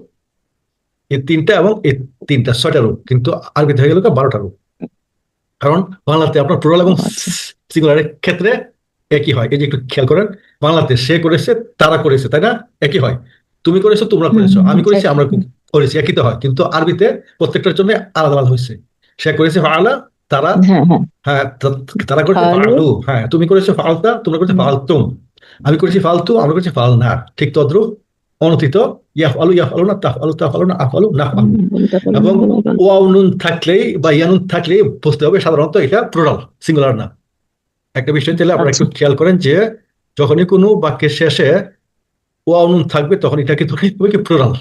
এই 3টা এবং এই 3টা 6টা রূপ, কিন্তু আরবিতে হয়ে গেল 12টা রূপ। কারণ বাংলাতে আপনার প্লুরাল এবং আচ্ছা। সিঙ্গুলারের ক্ষেত্রে একই হয়। এই যে একটু খেয়াল করেন, বাংলাতে সে করেছে, তারা করেছে, তাই না? একই হয়। তুমি করেছো, তোমরা করেছো, আমি করেছি, আমরা করেছি, একই তো হয়। কিন্তু আরবিতে প্রত্যেকটার জন্য আলাদা আলাদা হয়েছে। সে করেছে ফাআলা, তারা হ্যাঁ হ্যাঁ। হ্যাঁ তারা করেছে ফালু। ফাআলু। হ্যাঁ, তুমি করেছো ফাআলতা, তোমরা করেছো ফাআলতুম। আমি করেছি ফালতু, আমরা করেছি ফাআলনা। ঠিক তদ্রুপ অনতিত ইয়াফ আলু না তাফ আলু না আফ আলু নাফ আলু। এবং ওয়াও নুন থাকলেই বা ইয়ানুন থাকলেই বুঝতে হবে সাধারণত এটা প্লুরাল, সিঙ্গুলার না। একটা বিষয় তাহলে আপনারা একটু খেয়াল করেন যে যখনই কোনো বাক্যের শেষে ওয়াও নুন থাকবে তখন এটাকে ধরে নিতে হবে কি প্লুরাল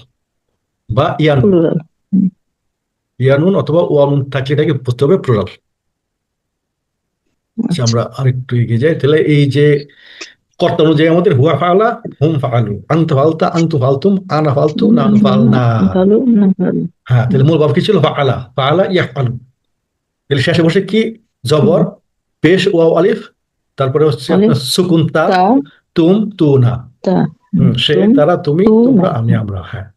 বা ইয়ানুন। প্লুরাল। ইয়ানুন অথবা ওয়াও নুন থাকলে এটাকে বুঝতে হবে প্লুরাল। আচ্ছা, আমরা আরেকটু এগিয়ে যাই। তাহলে এই যে কর্তা অনুযায়ী আমাদের হুয়া ফাআলা, হুম ফাআলু, আনতা ফাআলতা, আনতুম ফাআলতুম, আনা ফাআলতু, নাহনু ফাআলনা। ভালো না ভালো। হ্যাঁ, তাহলে মূল ভাব কি ছিল? ফাআলা, ফাআলা ইয়াফআলু। তাহলে শেষে বসে কি জবর, পেশ ওয়াও আলিফ, তারপরে হচ্ছে আপনার সুকুন তা, তা তুম তু না, তা সে তুম, তারা তুমি তু, তোমরা না। আমি আমরা। হ্যাঁ,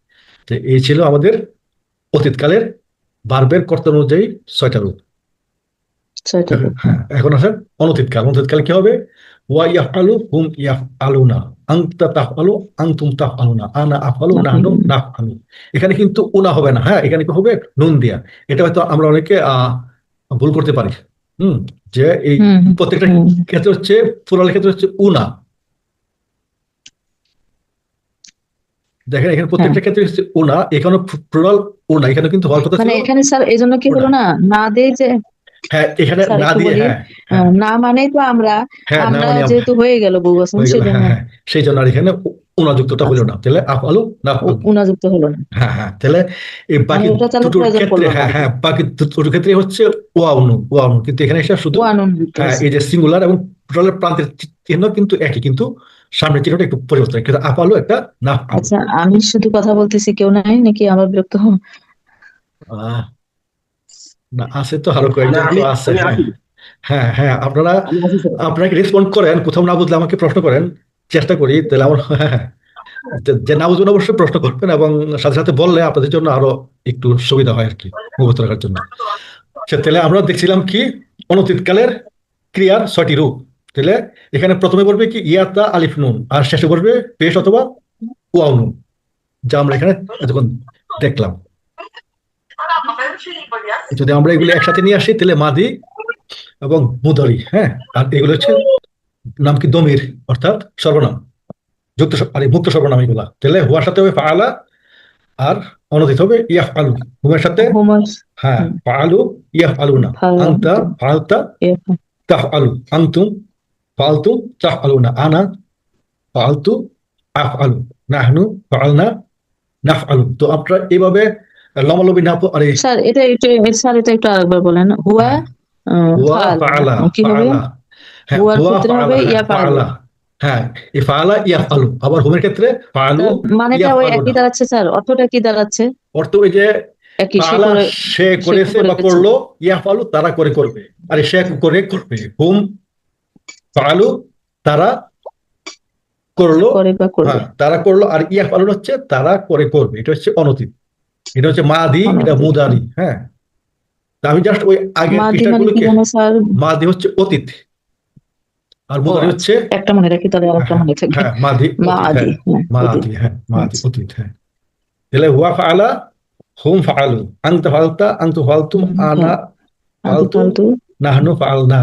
তো এই ছিল আমাদের অতীতকালের ভার্বের কর্তা অনুযায়ী 6টা রূপ। ছয়টা রূপ। হ্যাঁ, এখন আসেন অনতীতকাল। অনতীতকাল কি হবে? ওয়া ইয়াফআলু, হুম ইয়াফআলুনা, আনতা তাফআলু, আনতুম তাফআলুনা, আনা আফআলু, নাহনু নাফআলু। এখানে কিন্তু উনা হবে না, হ্যাঁ, এখানে কি হবে? নুন দিয়া। এটা হয়তো আমরা অনেকে ভুল করতে পারি। যে এই প্রত্যেকটা ক্ষেত্রে হচ্ছে, প্লুরাল ক্ষেত্রে হচ্ছে উনা। দেখেন এখানে প্রত্যেকটা ক্ষেত্রে হচ্ছে উনা, এখানে প্লুরাল উনা, এখানে কিন্তু হওয়ার কথা ছিল মানে এখানে স্যার এই জন্য কি হলো না, না দেই যে হ্যাঁ, এখানে স্যার না একটু দিয়ে বলি, হ্যাঁ না মানেই তো আমরা হ্যাঁ, না আমরা মানে যেহেতু হয়ে গেল বহুবচন হয়ে গেল। সেজন্য হ্যাঁ হ্যাঁ, সেই জন্য আর এখানে উনাযুক্তটা হলো না। তাহলে আফআলু নাফআলু। উনাযুক্ত হলো না। হ্যাঁ হ্যাঁ, তাহলে এই বাকি ওটা তাহলে দুটোর প্রয়োজন ক্ষেত্রে, পড়লো না। হ্যাঁ হ্যাঁ, বাকি দুটোর ক্ষেত্রে হচ্ছে ওয়াউনু, কিন্তু এখানে এসে শুধু ওয়ানুন যুক্ত হ্যাঁ, হয়েছে। এই যে সিঙ্গুলার এবং প্লুরালের প্রান্তের চিহ্ন কিন্তু একই, কিন্তু সামনের চিহ্নটা একটু পরিবর্তন, কিন্তু আফআলু একটা নাফআলু। আচ্ছা, আমি শুধু কথা বলতেছি, কেউ নাই নাকি আমার বিরক্ত হন? আহ, না, আছে তো আরো কয়েকজন তো আছে। হ্যাঁ হ্যাঁ হ্যাঁ, আপনারা আপনাকে রেসপন্ড করেন, কোথাও না বুঝলে আমাকে প্রশ্ন করেন, চেষ্টা করি। তাহলে আমার হ্যাঁ হ্যাঁ, যে না বুঝবেন অবশ্যই প্রশ্ন করবেন, এবং সাথে সাথে বললে আপনাদের জন্য আরো একটু সুবিধা হয় আর কি, মুখস্থ রাখার জন্য। তাহলে আমরা দেখছিলাম কি অনতীতকালের ক্রিয়ার 6টি রূপ। তাহলে এখানে প্রথমে বলবে কি ইয়াতা আলিফ নুন, আর শেষে বলবে পেশ অথবা ওয়াও নুন, যা আমরা এখানে এতক্ষণ দেখলাম। যদি আমরা এগুলো একসাথে নিয়ে আসি তাহলে মাদি এবং মুদারি, হ্যাঁ, আর এগুলো হচ্ছে নাম কি দমির, অর্থাৎ সর্বনাম, যুক্ত মুক্ত সর্বনাম এগুলা। তাহলে হুয়ার সাথে হবে ফাআলা, আর অনতীত হবে ইয়াফ আলু। হুমের সাথে হ্যাঁ ফাআলু ইয়াফ আলু না, আনতা ফাআলতা তাফ আলু, আনতুম ফাআলতুম তাফ আলু না, আনা ফাআলতু আফ আলু, নাহনু ফাআলনা নাফ আলু। তো আপনারা এইভাবে লমালবি না আরে স্যার এটা একটু আরেকবার বলেন। হুয়া হুয়া ফাআলা, কি হবে? ফাআলা, হ্যাঁ হুয়ার হুয়া ক্ষেত্রে হবে ফাআলা, হ্যাঁ ইয়া ফাআলু। ফাআলা, হ্যাঁ এই ফাআলা ইয়াফ আলু। আবার হুমের ক্ষেত্রে ফাআলু মানেটা ইয়াফ ওই আলু একই না। দাঁড়াচ্ছে স্যার, অর্থটা কি দাঁড়াচ্ছে? অর্থ ওই যে একই, ফাআলা সে করেছে বা করলো, ইয়াফ আলু তারা করে করবে, আরে সে করে করবে। হুম ফাআলু তারা করলো, করে বা করবে। হ্যাঁ তারা করলো, আর ইয়াফ আলু হচ্ছে তারা করে করবে। এটা হচ্ছে অনতীত, এটা হচ্ছে মাদি, এটা মুদারি। হ্যাঁ, তা আমি জাস্ট ওই আগের মাদি মানে পৃষ্ঠাগুলোকে, কি জানো স্যার? মাদি হচ্ছে অতীত, আর মুদারি হচ্ছে একটা মনে রাখি তাহলে, আরেকটা হ্যাঁ মনে থাকবে। হ্যাঁ মাদি অতীত, হ্যাঁ মাদি, হ্যাঁ মাদি অতীত। হ্যাঁ, তাহলে হুয়া ফাআলা, হুম ফাআলু, আনতা ফাআলতা, আনতুম ফাআলতুম, আনা ফাআলতু, নাহনু ফাআলনা।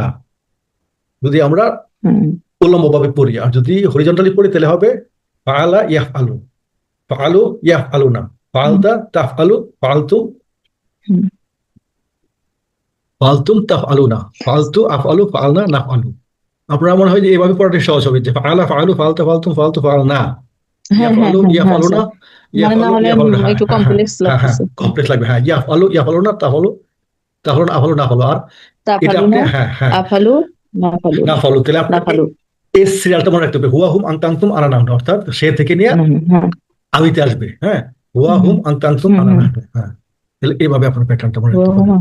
যদি আমরা উল্লম্বভাবে পড়ি, আর যদি হরিজন্টালি পড়ি তাহলে হবে ফাআলা ইয়াফআলু, ফাআলু ইয়াফআলুনা, ফাআলতা তাফআলু, ফাআলতুম ফাআলতুম তাফআলুনা, ফাআলতু আফআলু, ফাআলনা নাফআলু। আপনারা মনে হয় যে এইভাবে পড়াটা সহজ হবে, যে ফাআলা ফাআলু, ফাআলতা ফাআলতুম, ফাআলতু ফাআলনা, ইয়াফআলু ইয়াফআলুনা, ইয়াফআলু ইয়াফআলুনা। হ্যাঁ একটু হ্যাঁ কমপ্লেক্স হ্যাঁ হ্যাঁ, লাগতেছে। কমপ্লেক্স লাগবে। হ্যাঁ, ইয়াফআলু ইয়াফআলুনা, তাফআলু তাফআলুনা, আফআলু নাফআলু। আর এটা আপনি হ্যাঁ হ্যাঁ আফালু নাফালু নাফআলু, তাহলে আপনি এই সিরিয়ালটা মনে রাখতে হবে, হুয়া হুম আনতা আনতুম আনা নাহনু, অর্থাৎ সে থেকে নিয়ে আমিতে আসবে। হ্যাঁ, হুয়া হুম আনতা আনতুম আনা নাহনু। হ্যাঁ, তাহলে এইভাবে আপনার প্যাটার্নটা মনে রাখতে পারবেন।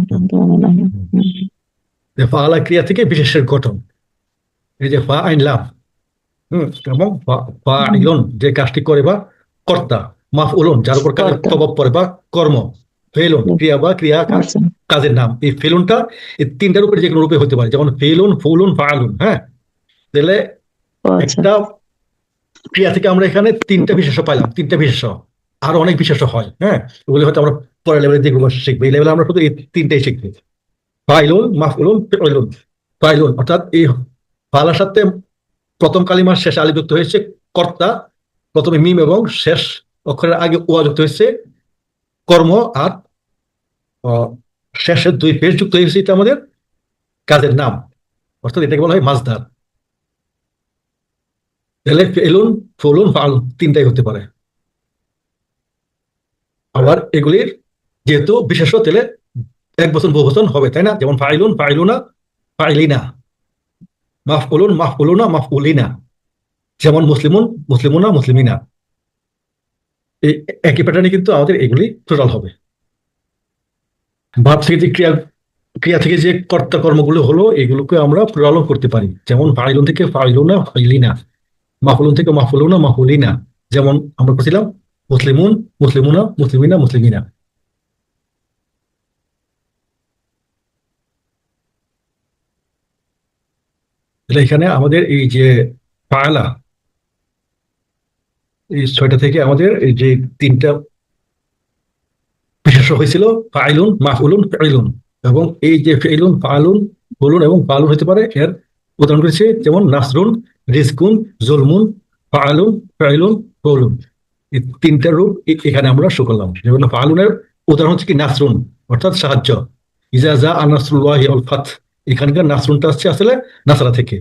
ফাআলা ক্রিয়া থেকে বিশেষের গঠন, এই যে ফা আইন লাম, এবং ফাইলুন যে কাজটি করে বা কর্তা, মাফউলুন যার উপর কাজের প্রভাব পড়ে বা কর্ম, ফেলুন ক্রিয়া বা ক্রিয়া কাজের নাম। এই ফেলুনটা এই তিনটার উপরে যে কোনো রূপে হতে পারে, যেমন ফেলুন, ফুলুন, ফাআলুন। হ্যাঁ, তাহলে একটা ক্রিয়া থেকে আমরা এখানে 3টা বিশেষ্য পাইলাম, 3টা বিশেষ্য, আরো অনেক বিশেষ্য হয়। হ্যাঁ, ওগুলো হয়তো আমরা পরের লেভেলে যেগুলো শিখবো, এই লেভেলে আমরা শুধু এই 3টাই শিখবো, ফাইলুন, মাফউলুন, ফাইলুন। ফাইলুন অর্থাৎ এই ফালার সাথে প্রথম কালিমার শেষে আলিফ যুক্ত হয়েছে কর্তা, প্রথমে মিম এবং শেষ অক্ষরের আগে ওয়া যুক্ত হয়েছে, কর্ম আর শেষের দুই পেশ যুক্ত হয়েছে, এটা আমাদের কাজের নাম, অর্থাৎ এটাকে বলা হয় মাজদার। তাহলে ফেলুন, ফলুন, ফালুন তিনটাই হতে পারে। আবার এগুলির যেহেতু বিশেষ্য, তাহলে এক বচন বহু বচন হবে, তাই না? যেমন ফাইলুন, ফাইলুনা, ফাইলিনা, মাফউলুন, মাফউলুনা, মাফউলিনা। যেমন মুসলিমুন, মুসলিমুনা, মুসলিমিনা। এই একই প্যাটার্নে কিন্তু আমাদের এগুলি টোটাল হবে। ভাব থেকে যে ক্রিয়া থেকে যে কর্তা কর্মগুলো হলো, এগুলোকে আমরা প্লুরালও করতে পারি। যেমন ফাইলুন থেকে ফাইলুনা, ফাইলিনা, মাফুলুন থেকে মাফুলুনা, মাফুলিনা। যেমন আমরা করছিলাম মুসলিমুন, মুসলিমুনা, মুসলিমিনা, মুসলিমিনা। তাহলে এখানে আমাদের এই যে ফাআলা, এই 6টা থেকে আমাদের এই যে 3টা বিশেষ্য হয়েছিল, ফাইলুন, মাফউলুন, ফাইলুন। এবং এই যে ফাইলুন, ফালুন, ফুলুন এবং ফালুন হতে পারে, এর উদাহরণ করেছে যেমন নাসরুন, রিজকুন, জুলমুন, ফালুন, ফাইলুন, ফুলুন। এই 3টা রূপ এখানে আমরা শো করলাম। যেমন ফালুনের উদাহরণ হচ্ছে কি নাসরুন, অর্থাৎ সাহায্য। ইজা জা আনাসরুল্লাহি ওয়াল ফাত, এখানকার নাসরুনটা আসছে আসলে নাসরা থেকে।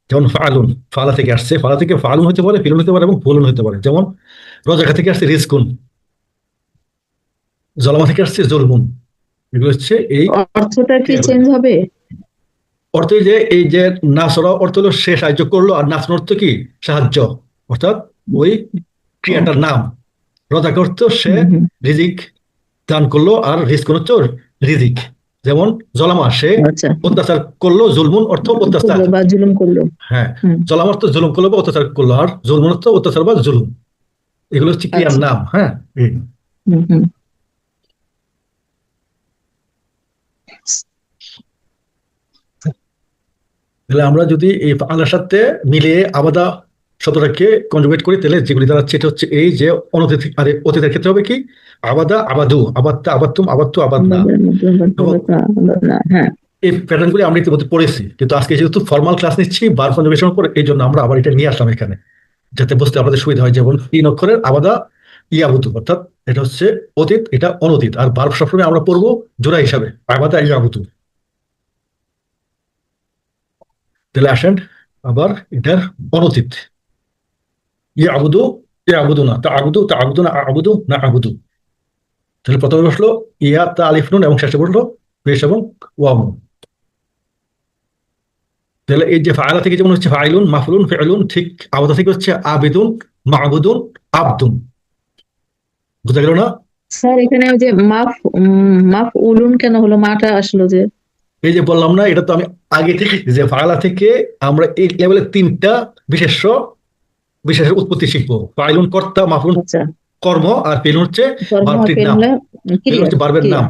যেমন ফালুন, ফালা থেকে আসছে, ফালা থেকে ফালুন হতে পারে, ফিলুন হতে পারে এবং ফুলুন হতে পারে। যেমন রজাকা থেকে আসছে রিজকুন, জলামা থেকে আসছে জুলমুন। এগুলো হচ্ছে এই অর্থটা কি ক্রিয়াগুলো। চেঞ্জ হবে? অর্থ যে এই যে নাসরা অর্থ হলো সে সাহায্য করলো, আর নাসর অর্থ কি সাহায্য, অর্থাৎ ওই ক্রিয়াটার নাম। রজাকা অর্থ সে হুম, হুম। রিজিক দান করলো, আর রিজকুন হচ্ছে রিজিক। যেমন জলামা, সে আচ্ছা, অত্যাচার করলো, জুলমুন অর্থ অত্যাচার। বা জুলুম করলো। হ্যাঁ, হুম, জলামা অর্থ জুলুম করলো বা অত্যাচার করলো, আর জুলমুন অর্থ অত্যাচার বা জুলুম। এগুলো হচ্ছে ক্রিয়ার আচ্ছা। নাম। হ্যাঁ, এই। হুম, হুম। তাহলে আমরা যদি এই আলার সাথে মিলিয়ে আবাদা শব্দটাকে কনজুগেট করি, তাহলে যেগুলি দাঁড়াচ্ছে এটা হচ্ছে এই যে অনতিথি, আরে অতীতের ক্ষেত্রে হবে কি আবাদা, আবাদু, আবাত্তা, আবাত্তুম, আবাত্তু, আবাদনা। এবং হ্যাঁ, এই প্যাটার্নগুলি আমরা ইতিমধ্যে পড়েছি, কিন্তু আজকে যেহেতু ফর্মাল ক্লাস নিচ্ছি বার কনজুগেশনের উপর, এই জন্য আমরা আবার এটা নিয়ে আসলাম এখানে, যাতে বুঝতে আপনাদের সুবিধা হয়। যেমন 3 অক্ষরের আবাদা ইয়াবুদু, অর্থাৎ এটা হচ্ছে অতীত, এটা অনতীত। আর ভার্ব সবসময় আমরা পড়বো জোড়া হিসাবে, আবাদা ইয়াবুদু। তাহলে আসেন আবার এটার অনতীত, ইয়াবুদু, ইয়াবুদু না, তা আবুদু, তা আবুদু না, আবুদু না, আবুদু। তাহলে প্রথমে বসলো ইয়া, তা, আলিফ, নুন, এবং শেষে বসলো পেশ এবং ওয়াও। তাহলে এই যে ফাআলা থেকে যেমন হচ্ছে ফাইলুন, মাফলুন, ফিলুন, ঠিক আবাদা থেকে হচ্ছে আবিদুন, মাবুদুন, আবদুন। বুঝা গেল না? স্যার এখানে ওই যে মাফ উলুন কেন হলো, মাটা আসলো যে? এই যে বললাম না, এটা তো আমি আগে থেকে যে ফাআলা থেকে আমরা এই লেভেলে 3টা বিশেষের উৎপত্তি শিখবো। ফাইলুন কর্তা, মাফলুন আচ্ছা, কর্ম, আর ফিলুন হচ্ছে কর্ম আর ভার্বটির ফেল নাম। হলে ফিলুন ক্রিয়া, হচ্ছে ভার্বের ক্রিয়া। নাম।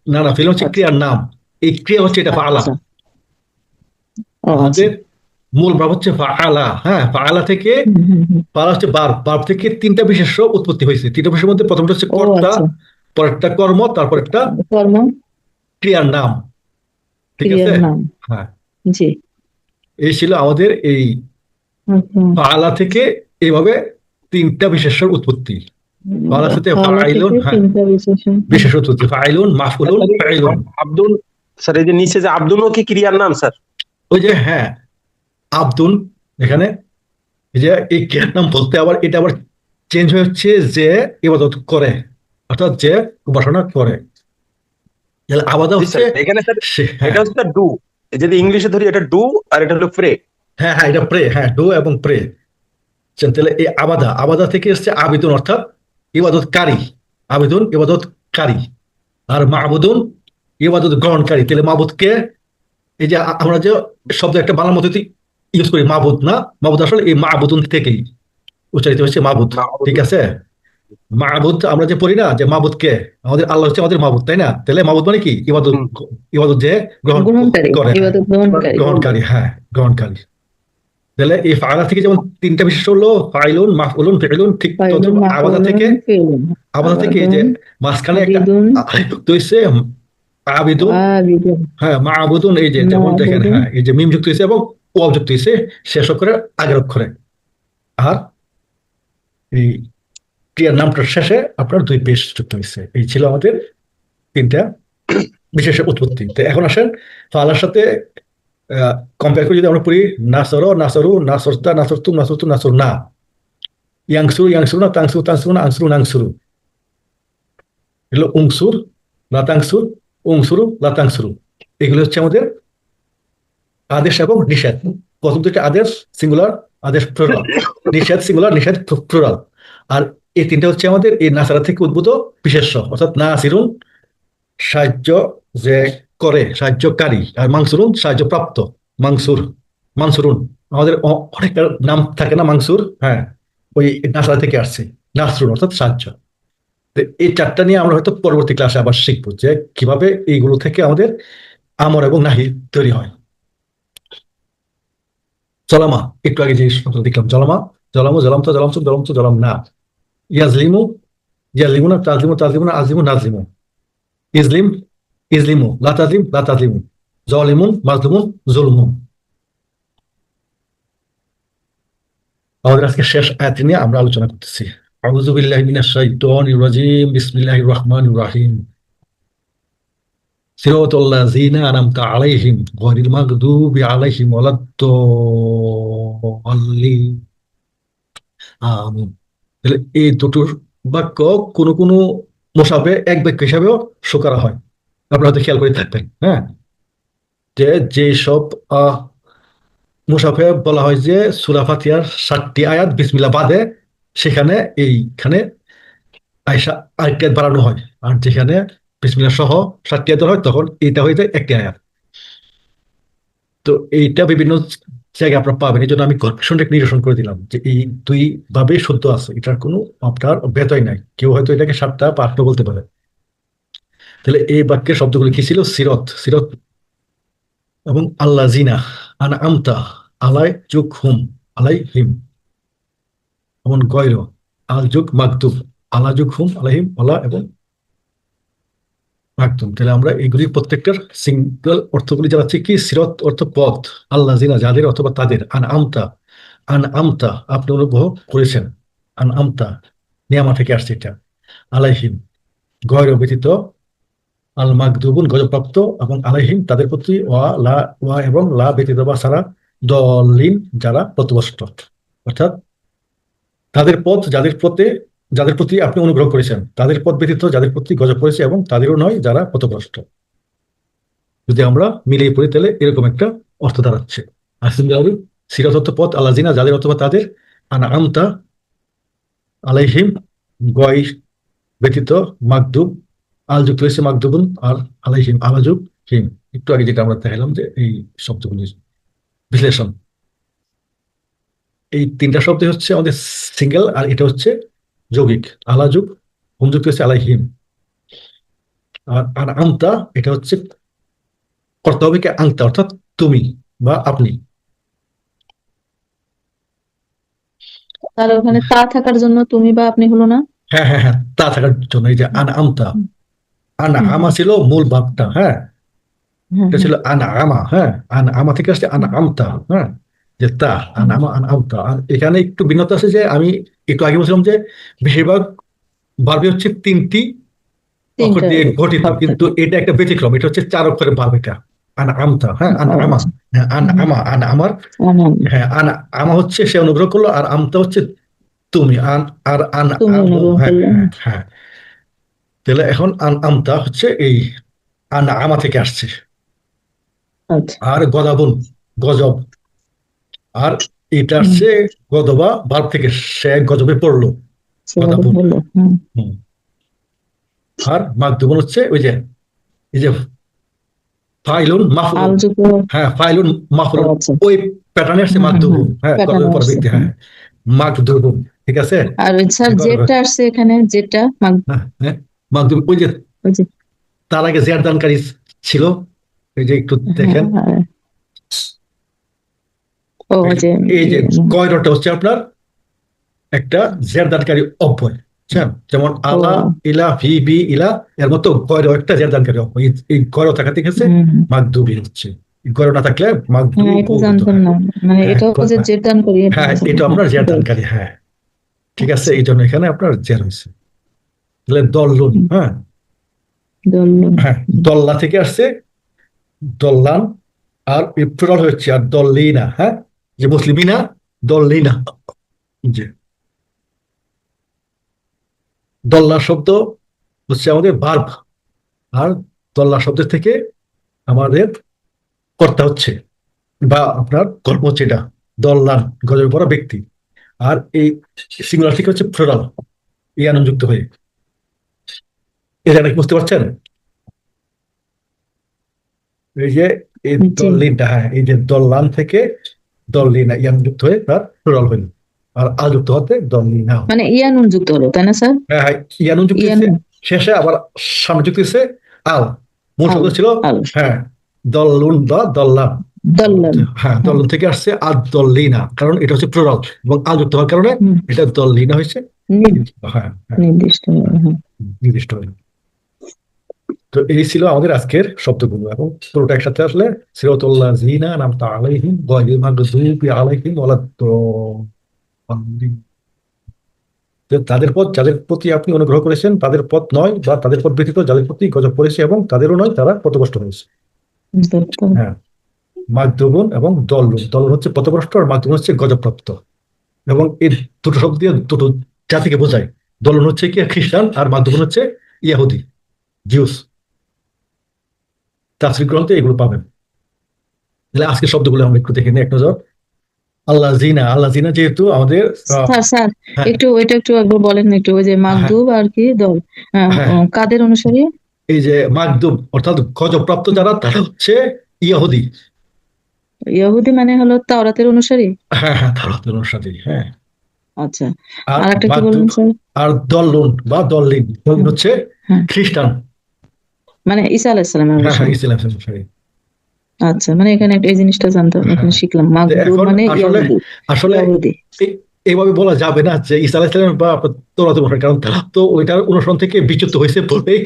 না না, ফিলুন হচ্ছে আচ্ছা, ক্রিয়ার নাম। এই ক্রিয়া হচ্ছে এটা ফাআলা। আচ্ছা। ও আচ্ছা। আমাদের মূল ভাব হচ্ছে ফাআলা। হ্যাঁ, ফাআলা থেকে হুম, হুম, হুম। ফাআলা হচ্ছে বার্ব থেকে 3টা বিশেষ্য উৎপত্তি হয়েছে। 3টা বিশেষের মধ্যে প্রথমটা হচ্ছে ও কর্তা, আচ্ছা, পরেরটা কর্ম, তারপর একটা কর্ম, ক্রিয়ার নাম। ঠিক আছে? ক্রিয়ার নাম। হ্যাঁ, জি। এই ছিল আমাদের এই আচ্ছা। ফাআলা থেকে এইভাবে 3টা বিশেষ্যের উৎপত্তি। ফাআলা থেকে ফাআলা ফাইলুন, থেকে হ্যাঁ, 3টা বিশেষণ। বিশেষ উৎপত্তি ফাইলুন, মাফউলুন, স্যার, এই যে ফাইলুন। আব্দুল, স্যার এই যে নিচে যে আব্দুলও কি ক্রিয়ার নাম স্যার? ওই যে হ্যাঁ, আব্দুল, এখানে এই যে এই ক্রিয়ার নাম বলতে আবার এটা আবার চেঞ্জ হয়ে হচ্ছে যে ইবাদত করে, অর্থাৎ যে উপাসনা করে। তাহলে আবাদা জি হচ্ছে স্যার, এখানে স্যার হ্যাঁ, এটা হচ্ছে ডু। যদি ইংলিশে ধরি এটা ডু, আর এটা হলো প্রে। হ্যাঁ, হ্যাঁ, এটা প্রে, হ্যাঁ, ডো এবং প্রে। তাহলে এই আবাদা, আবাদা থেকে এসছে আবেদন, অর্থাৎ ইবাদতকারী। আবেদন ইবাদতকারী, আর মাবুদুন ইবাদত গ্রহণকারী। তাহলে মাবুদকে এই যে আমরা যে শব্দ একটা বাংলা মতো ইউজ করি মাবুদ, না, মাবুদ আসলে এই মাবুদুন থেকেই উচ্চারিত হচ্ছে মাবুদ। ঠিক আছে? মাবুদ আমরা যে পড়ি না যে মাবুদকে, আমাদের আল্লাহ হচ্ছে আমাদের মাবুদ, তাই না? তাহলে মাবুদ মানে কি ইবাদত, ইবাদত যে গ্রহণ গ্রহণকারী, করে। হ্যাঁ, ইবাদত গ্রহণকারী। গ্রহণকারী, হ্যাঁ, গ্রহণকারী। তাহলে এই ফাআলা থেকে যেমন 3টা বিশেষ হলো ফাইলুন, মাফউলুন, ফিলুন, ঠিক ফাইলুন, আবাদা থেকে, মাফউলুন, ফিলুন। আবাদা থেকে এই যে মাঝখানে একটা আবিদুন, যুক্ত হয়েছে আবিদুন। আবিদুন, হ্যাঁ, মাবুদুন, এই যে যেমন দেখেন, মাবুদুন। হ্যাঁ, এই যে মিম যুক্ত হয়েছে এবং ওয়াও যুক্ত হয়েছে শেষ অক্ষরের আগের অক্ষরে। আর এই ক্রিয়ার নামটার শেষে আপনার দুই পেশ যুক্ত হয়েছে। এই ছিল আমাদের তিনটা বিশেষ উৎপত্তি। তো এখন আসেন ফালার সাথে কম্পেয়ার করে যদি আমরা পড়ি নাসর, নাসরু, নাসরতা, নাসরতুম, নাসরতু, নাসর না, ইয়াংসুরু, ইয়াংসুরু না, তাংসুরু, তাংসুরু না, আংসুরু, নাংসুরু। এগুলো উংসুর, লাতাংসুর, উংসুরু, লাতাংসুরু। এগুলো হচ্ছে আমাদের আদেশ এবং নিষেধ। প্রথম দুইটা আদেশ সিঙ্গুলার, আদেশ প্লুরাল, নিষেধ সিঙ্গুলার, নিষেধ প্লুরাল। আর এই তিনটা হচ্ছে আমাদের এই নাসারা থেকে উদ্ভূত বিশেষ্য, অর্থাৎ নাসিরুন সাহায্য যে করে, সাহায্যকারী, আর মাংসুরুন সাহায্য প্রাপ্ত, মাংসুর, মানসুরুন। আমাদের অনেকটা নাম থাকে না মাংসুর, হ্যাঁ, ওই নাসারা থেকে আসছে, নাসরুন অর্থাৎ সাহায্য। তো এই চারটা নিয়ে আমরা হয়তো পরবর্তী ক্লাসে আবার শিখবো যে কিভাবে এইগুলো থেকে আমাদের আমর এবং নাহি তৈরি হয়। জলামা, একটু আগে যে শব্দ দেখলাম, জলামা, জলামু, জলামতা, জলামসুম, জলামতু, জলাম না। ইয়াজলিমু, ইয়াজলিমু না, তাজলিমু, তাজলিমু না, আজলিমু, নাজলিমু। ইজলিম, ইজলিমু, লা তাজলিম, লা তাজলিমু। জলিমুন, মাজলুমুন, জুলমুন। আমাদের আজকে শেষ আয়াতটি নিয়ে আমরা আলোচনা করতেছি। আউযু বিল্লাহি মিনাশ শাইতানির রাজিম, বিসমিল্লাহির রহমানির রহিম। সিরাতাল্লাযীনা আনআমতা আলাইহিম গায়রিল মাগদুবি আলাইহিম ওয়ালাদ-দাল্লিন। আমিন। তাহলে এই দুটো বাক্য কোনো কোনো মুসাফে এক বাক্য হিসাবেও শো করা হয়, আপনারা হয়তো খেয়াল করে থাকবেন। হ্যাঁ, যে সব মুসাফে বলা হয় যে সূরা ফাতিহার 7টি আয়াত বিসমিল্লাহ বাদে, সেখানে এইখানে আয়সা আরেকটি আয়াত বাড়ানো হয়। আর যেখানে বিসমিল্লাহ সহ 7টি আয়াত হয় তখন এটা হয়ে যায় একটি আয়াত। তো এইটা বিভিন্ন জায়গায় আপনারা পাবেন, এই জন্য আমি কনফিউশনটা নিরসন করে দিলাম যে এই দুই ভাবে শুদ্ধ আছে, এটার কোনো আপনার ব্যতয় নাই। কেউ হয়তো এটাকে 7টা বা 8টা বলতে পারে। তাহলে এই বাক্যের শব্দগুলো কি ছিল? সিরত, সিরত এবং আল্লাহ জিনা, আন আমতা, আলাই যুগ হুম, আলাই হিম, এবং গয়র, আল যুগ মাকতুব, আলা যুগ হুম, আলাইহিম, আলা এবং মাকতুম। তাহলে আমরা এগুলির প্রত্যেকটার সিঙ্গেল অর্থগুলি জানাচ্ছি কি? সিরত অর্থ পথ, আল্লাহ জিনা যাদের অথবা তাদের, আন আমতা, আন আমতা আপনি অনুগ্রহ করেছেন, আন আমতা নিয়ামা থেকে আসছে এটা, আলাইহিম গয়র ব্যতীত, আল মাগদুবুন গজবপ্রাপ্ত, এবং আলাইহিম তাদের প্রতি, ওয়া এবং লা ব্যতীত বা সারা, দলিন যারা পথভ্রষ্ট। অর্থাৎ তাদের পথ যাদের প্রতি আপনি অনুগ্রহ করেছেন, তাদের পথ ব্যতীত যাদের প্রতি গজব করেছে, এবং তাদেরও নয় যারা পথভ্রষ্ট। যদি আমরা মিলিয়ে পড়ি তাহলে এরকম একটা অর্থ দাঁড়াচ্ছে। সিরাত অর্থ পথ, আল্লাহ জিনা যাদের অথবা তাদের, আনা আমতা আলাইহিম গয় ব্যতীত, মাগদুব আল যুক্ত হয়েছে মাগদুবুন, আর আলাইহিম আলাযুগ হিম। একটু আগে যেটা আমরা দেখালাম যে এই শব্দগুলির বিশ্লেষণ, এই তিনটা শব্দ হচ্ছে আমাদের সিঙ্গেল, আর এটা হচ্ছে যৌগিক। আলাযুগ হুম যুক্ত হচ্ছে আলাইহিম, আর আমতা এটা হচ্ছে করতে হবে কি আংতা, অর্থাৎ তুমি বা আপনি। তার ওখানে তা থাকার জন্য তুমি বা আপনি হলো না? হ্যাঁ হ্যাঁ হ্যাঁ, তা থাকার জন্য। এই যে আন আমতা, আনা আমা ছিল মূল ভাবটা, হ্যাঁ, এটা ছিল আনা আমা। হ্যাঁ, আনা আমা থেকে আসছে আনা আমতা, হ্যাঁ, যে তা আনা আমা আনা আমতা। আর এখানে একটু ভিন্নতা আছে যে আমি একটু আগে বলছিলাম যে বেশিরভাগ ভার্বই হচ্ছে 3টি অক্ষর দিয়ে গঠিত, কিন্তু এটা একটা ব্যতিক্রম, এটা হচ্ছে 4 অক্ষরের ভার্ব। এটা আনা আমতা, হ্যাঁ, আনা আমা, হ্যাঁ, আনা আমা, আনা আমার, হ্যাঁ, আনা আমা হচ্ছে সে অনুগ্রহ করলো, আর আমতা হচ্ছে তুমি, আর আন হ্যাঁ হ্যাঁ। তাহলে এখন আন আমতা হচ্ছে এই আনা আমা থেকে আসছে। আর গদাবুন গজব, আর এটা আসছে গদবা ভার্ব থেকে, সে গজবে পড়লো, গদাবুন। আর মাগদুবুন হচ্ছে ওই যে এই যে ফাইলুন মাফউলুন, হ্যাঁ, ফাইলুন মাফউলুন, ওই প্যাটার্নে আসছে মাগদুবুন, হ্যাঁ, গজবের পর ব্যক্তি, হ্যাঁ, মাগদুবুন, ঠিক আছে। আর স্যার যেটা আসছে এখানে, যেটা মাগদুব, ওই যে তার আগে জের দানকারী ছিল, এই যে একটু দেখেন, এই যে গয়রটা হচ্ছে আপনার একটা জের দানকারী অব্যয়, যেমন আলা, ইলা, ফি, বি, ইলা, এর মতো গয়র একটা জের দানকারী অব্যয়। এই গয়র থাকা থেকে হচ্ছে মাগদুবি হচ্ছে, গয়র না থাকলে মাগদুব, হ্যাঁ, এটা আপনার জের দানকারী, হ্যাঁ। ঠিক আছে, আচ্ছা। এই জন্য এখানে আপনার জের হয়েছে। তাহলে দল্লুন, হুম, হ্যাঁ দল্লুন। হ্যাঁ, দল্লা থেকে আসছে দল্লান, আর প্লুরাল হচ্ছে আর দল্লিনা, হ্যাঁ, যে মুসলিমিনা দল্লিনা। যে দল্লা শব্দ হচ্ছে আমাদের ভার্ব, আর দল্লা শব্দের থেকে আমাদের কর্তা হচ্ছে বা আপনার কর্ম হচ্ছে এটা দল্লান, গজের পড়া ব্যক্তি। আর এই সিঙ্গুলার থেকে হচ্ছে প্লুরাল, ইয়ানুন যুক্ত হয়ে। এটা নাকি বুঝতে পারছেন? এই যে এই জি, দল্লিনটা, হ্যাঁ, এই যে দল্লান থেকে দল্লিনা ইয়ান যুক্ত হয়ে তার প্লুরাল হইল, আর আল যুক্ত হতে দল্লিনা হলো। মানে ইয়ানুন যুক্ত হলো, তাই না স্যার? হ্যাঁ হ্যাঁ, ইয়ানুন যুক্ত হচ্ছে ইয়ানুন, শেষে, আবার সামনে যুক্ত হচ্ছে আল। মূল আল, শব্দ ছিল, আল, হ্যাঁ, দল্লুন বা দল্লান। দল্লন। হ্যাঁ, হ্যাঁ, দল্লুন থেকে আসছে আর দল্লিনা, কারণ এটা হচ্ছে প্লুরাল এবং আল যুক্ত হওয়ার কারণে হুম, এটা দল্লিনা হয়েছে। হ্যাঁ হ্যাঁ, নির্দিষ্ট হ্যাঁ। নির্দিষ্ট হলো। তো এই ছিল আমাদের আজকের শব্দগুলো, এবং পুরোটা একসাথে আসলে সিরাতুল্লাহ জিনা নাম তা আলাইহিম গায়রিল মাগদুবি আলাইহিম ওয়ালাদ-দাল্লিন। যে তাদের পথ যাদের প্রতি আপনি অনুগ্রহ করেছেন তাদের পথ নয়, বা তাদের পথ ব্যতীত যাদের প্রতি গজব পড়েছে এবং তাদেরও নয়, তারা পথভ্রষ্ট হয়েছে। বুঝতে পারলাম। হ্যাঁ, মাগদুবুন এবং দল্লুন, দল্লুন হচ্ছে পথভ্রষ্ট আর মাগদুবুন হচ্ছে গজবপ্রাপ্ত। এবং এই দুটো শব্দ দিয়ে দুটো জাতিকে বোঝায়। দল্লুন হচ্ছে কি খ্রিস্টান, আর মাগদুবুন হচ্ছে ইয়াহুদি, জিউস। তাফসীর গ্রন্থে এগুলো পাবেন। তাহলে আজকের শব্দগুলো আমরা একটু দেখে নিই এক নজর। আল্লাহ জিনা, আল্লাহ জিনা যেহেতু আমাদের স্যার স্যার হ্যাঁ একটু ওইটা একটু একবার বলেন একটু, ওই যে হ্যাঁ মাগদুব আর কি দল, হ্যাঁ, কাদের অনুসারী? এই যে মাগদুব অর্থাৎ গজবপ্রাপ্ত যারা, তারা হচ্ছে ইয়াহুদি। ইহুদি মানে হলো তাওরাতের অনুসারী। হ্যাঁ হ্যাঁ, তারা হচ্ছে অনুসারী, হ্যাঁ। আচ্ছা, আর আর একটা কি মাগদুব বললেন স্যার? আর দল্লুন বা দল্লিন, দল্লিন হুম, হচ্ছে হ্যাঁ, খ্রিস্টান। মানে ঈসা আলাইহিসসালামের হ্যাঁ হ্যাঁ, অনুসারী। ইসলাম অনুসারী। আচ্ছা, মানে এখানে এই জিনিসটা জানতাম, এখানে হ্যাঁ, শিখলাম তো মাগদুব এখন মানে আসলে ইয়াহুদি। আসলে ইয়াহুদি এইভাবে বলা যাবে না যে ঈসা আলাইহিস সালাম বা তৌরাত অনুসারী, কারণ তারা তো ওইটার অনুসরণ থেকে বিচ্যুত হয়েছে বলেই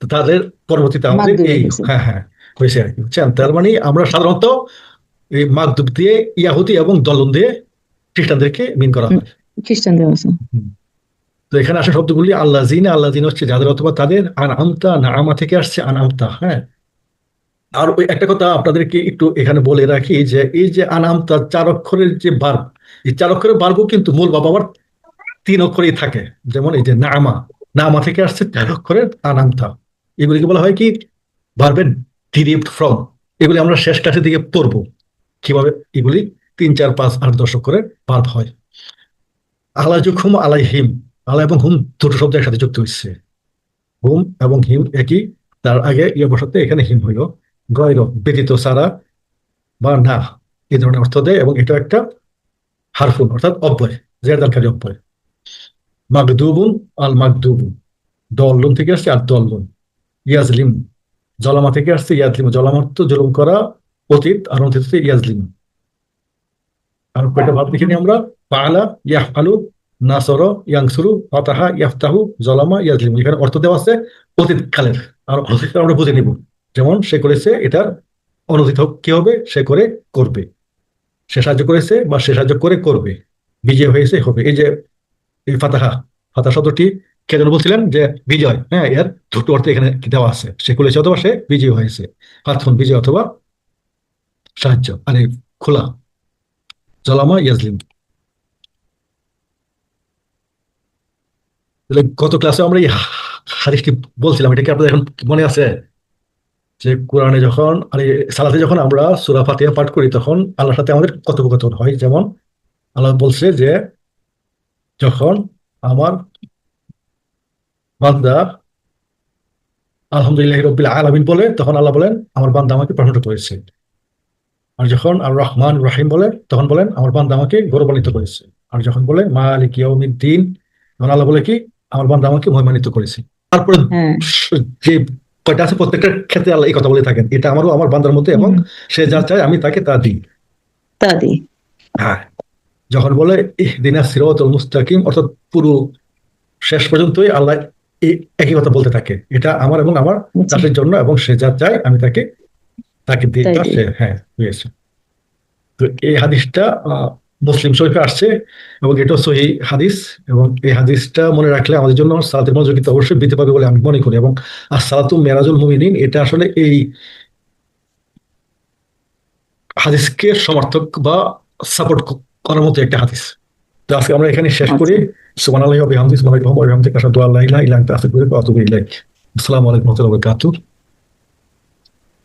তো তাদের পরবর্তীতে আমাদের মাগদুব এই, হয়েছে। হ্যাঁ হ্যাঁ, হয়েছে আর কি, বুঝছেন? তার মানে আমরা সাধারণত এই মাগদুব দিয়ে ইয়াহুদি এবং দলন দিয়ে খ্রিস্টানদেরকে মিন করা হুম, হয়। খ্রিস্টানদের আছে। হুম। তো এখানে আসে শব্দগুলি আল্লাহ জিনা, আল্লাহ জিনা হচ্ছে যাদের অথবা তাদের, আর আমতা না আমা থেকে আসছে আনামতা, হ্যাঁ। আর ওই একটা কথা আপনাদেরকে একটু এখানে বলে রাখি, যে এই যে আনামতা 4 অক্ষরের যে বার্ব, এই 4 অক্ষরের বার্বও কিন্তু মূল বাবা আবার 3 অক্ষরেই থাকে। যেমন এই যে নামা, নামা থেকে আসছে 4 অক্ষরের আনামতা। এগুলিকে বলা হয় কি ভার্বের ডিরিভড ফ্রম। এগুলি আমরা শেষ ক্লাসের দিকে পড়বো কিভাবে এগুলি 3, 4, 5, 8, 10 অক্ষরের ভার্ব হয়। আলা যুখুম আলাইহিম, আলা এবং হুম দুটো শব্দ একসাথে যুক্ত হচ্ছে। হুম এবং হিম একই, তার আগে ইয়ে বসাতে এখানে হিম হইল। গয়র ব্যতীত সারা বা না, এই ধরনের অর্থ দেয়, এবং এটা একটা হারফুন অর্থাৎ অব্যয়, জেরদারকারী অব্যয়। মাগদুবুন আল মাগদুবুন, দল্লুন থেকে আসছে আর দল্লুন। ইয়াজলিম, জলামা থেকে আসছে ইয়াজলিম, জলাম অর্থ জুলুম করা অতীত, আর অতীত হচ্ছে ইয়াজলিম। আর কয়টা ভাব দেখে নিই আমরা। পাআলা ইয়াফআলু, নাসর ইয়ানসুরু, ফাতাহা ইয়াফতাহু, জলামা ইয়াজলিম। এখানে অর্থ দেওয়া আছে অতীত কালের, আর অতীতটা আমরা বুঝে নিব। যেমন সে করেছে, এটার অনতীত কি হবে? সে করে, করবে। সে সাহায্য করেছে বা সে সাহায্য করে করবে। বিজয় হয়েছে, হবে। এই যে এই ফাতাহা, ফাতাহা শব্দটি কে যেন বলছিলেন যে বিজয়, হ্যাঁ, এর দুটো অর্থ এখানে দেওয়া আছে, সে করেছে অথবা সে বিজয় হয়েছে। ফাতহুন বিজয় অথবা সাহায্য, আরে খোলা। জলামা ইয়াজলিম। তাহলে গত ক্লাসে আমরা এই হাদিসটি বলছিলাম, এটা কি আপনাদের এখন মনে আছে? যে কোরআনে যখন, আরে সালাতে যখন আমরা সূরা ফাতিহা পাঠ করি, তখন আল্লাহর সাথে আমাদের কথোপকথন হয়। যেমন আল্লাহ বলছে যে যখন আমার বান্দা আলহামদুলিল্লাহ রব্বিল আলামিন বলে, তখন আল্লাহ বলেন আমার বান্দা আমাকে প্রশংসা করেছে। আর যখন আর রহমান রাহিম বলে, তখন বলেন আমার বান্দা আমাকে গৌরবান্বিত করেছে। আর যখন বলে মালিক ইয়াউমিদ্দিন, তখন আল্লাহ বলে কি আমার বান্দা আমাকে মহিমান্বিত করেছে। তারপরে হ্যাঁ, যে কয়টা আছে প্রত্যেকটার ক্ষেত্রে আল্লাহ এই কথা বলে থাকেন, এটা আমারও আমার বান্দার মধ্যে, এবং সে যা চায় আমি তাকে তা দিই। তা দি। হ্যাঁ, যখন বলে ইহদিনা সিরাতাল মুস্তাকিম, অর্থাৎ পুরো শেষ পর্যন্তই আল্লাহ এই একই কথা বলতে থাকে, এটা আমার এবং আমার আচ্ছা, দাসের জন্য, এবং সে যা চায় আমি তাকে তাকে দিই, তাই তা দি। সে, হ্যাঁ, হয়েছে। তো এই হাদিসটা মুসলিম শরীফে আসছে এবং এটা সহিহ হাদিস, এবং এই হাদিসটা মনে রাখলে আমাদের জন্য সালাতের মনোযোগিতা অবশ্যই বৃদ্ধি পাবে বলে আমি মনে করি। এবং আর সালাতু মেরাজুল মুমিনিন এটা আসলে এই হাদিসকে সমর্থক বা সাপোর্ট করার মতো একটা হাদিস। তো আজকে আমরা এখানে শেষ করি। আচ্ছা, সুবহানাল্লাহি ওয়া বিহামদিহি, সুবহানাল্লাহি ওয়া বিহামদিহি, আশহাদু আল্লা ইলাহা ইল্লা আনতা, আস্তাগফিরুকা ওয়া আতুবু ইলাইক। আসসালামু আলাইকুম ওয়া রাহমাতুল্লাহি ওয়া বারাকাতুহু।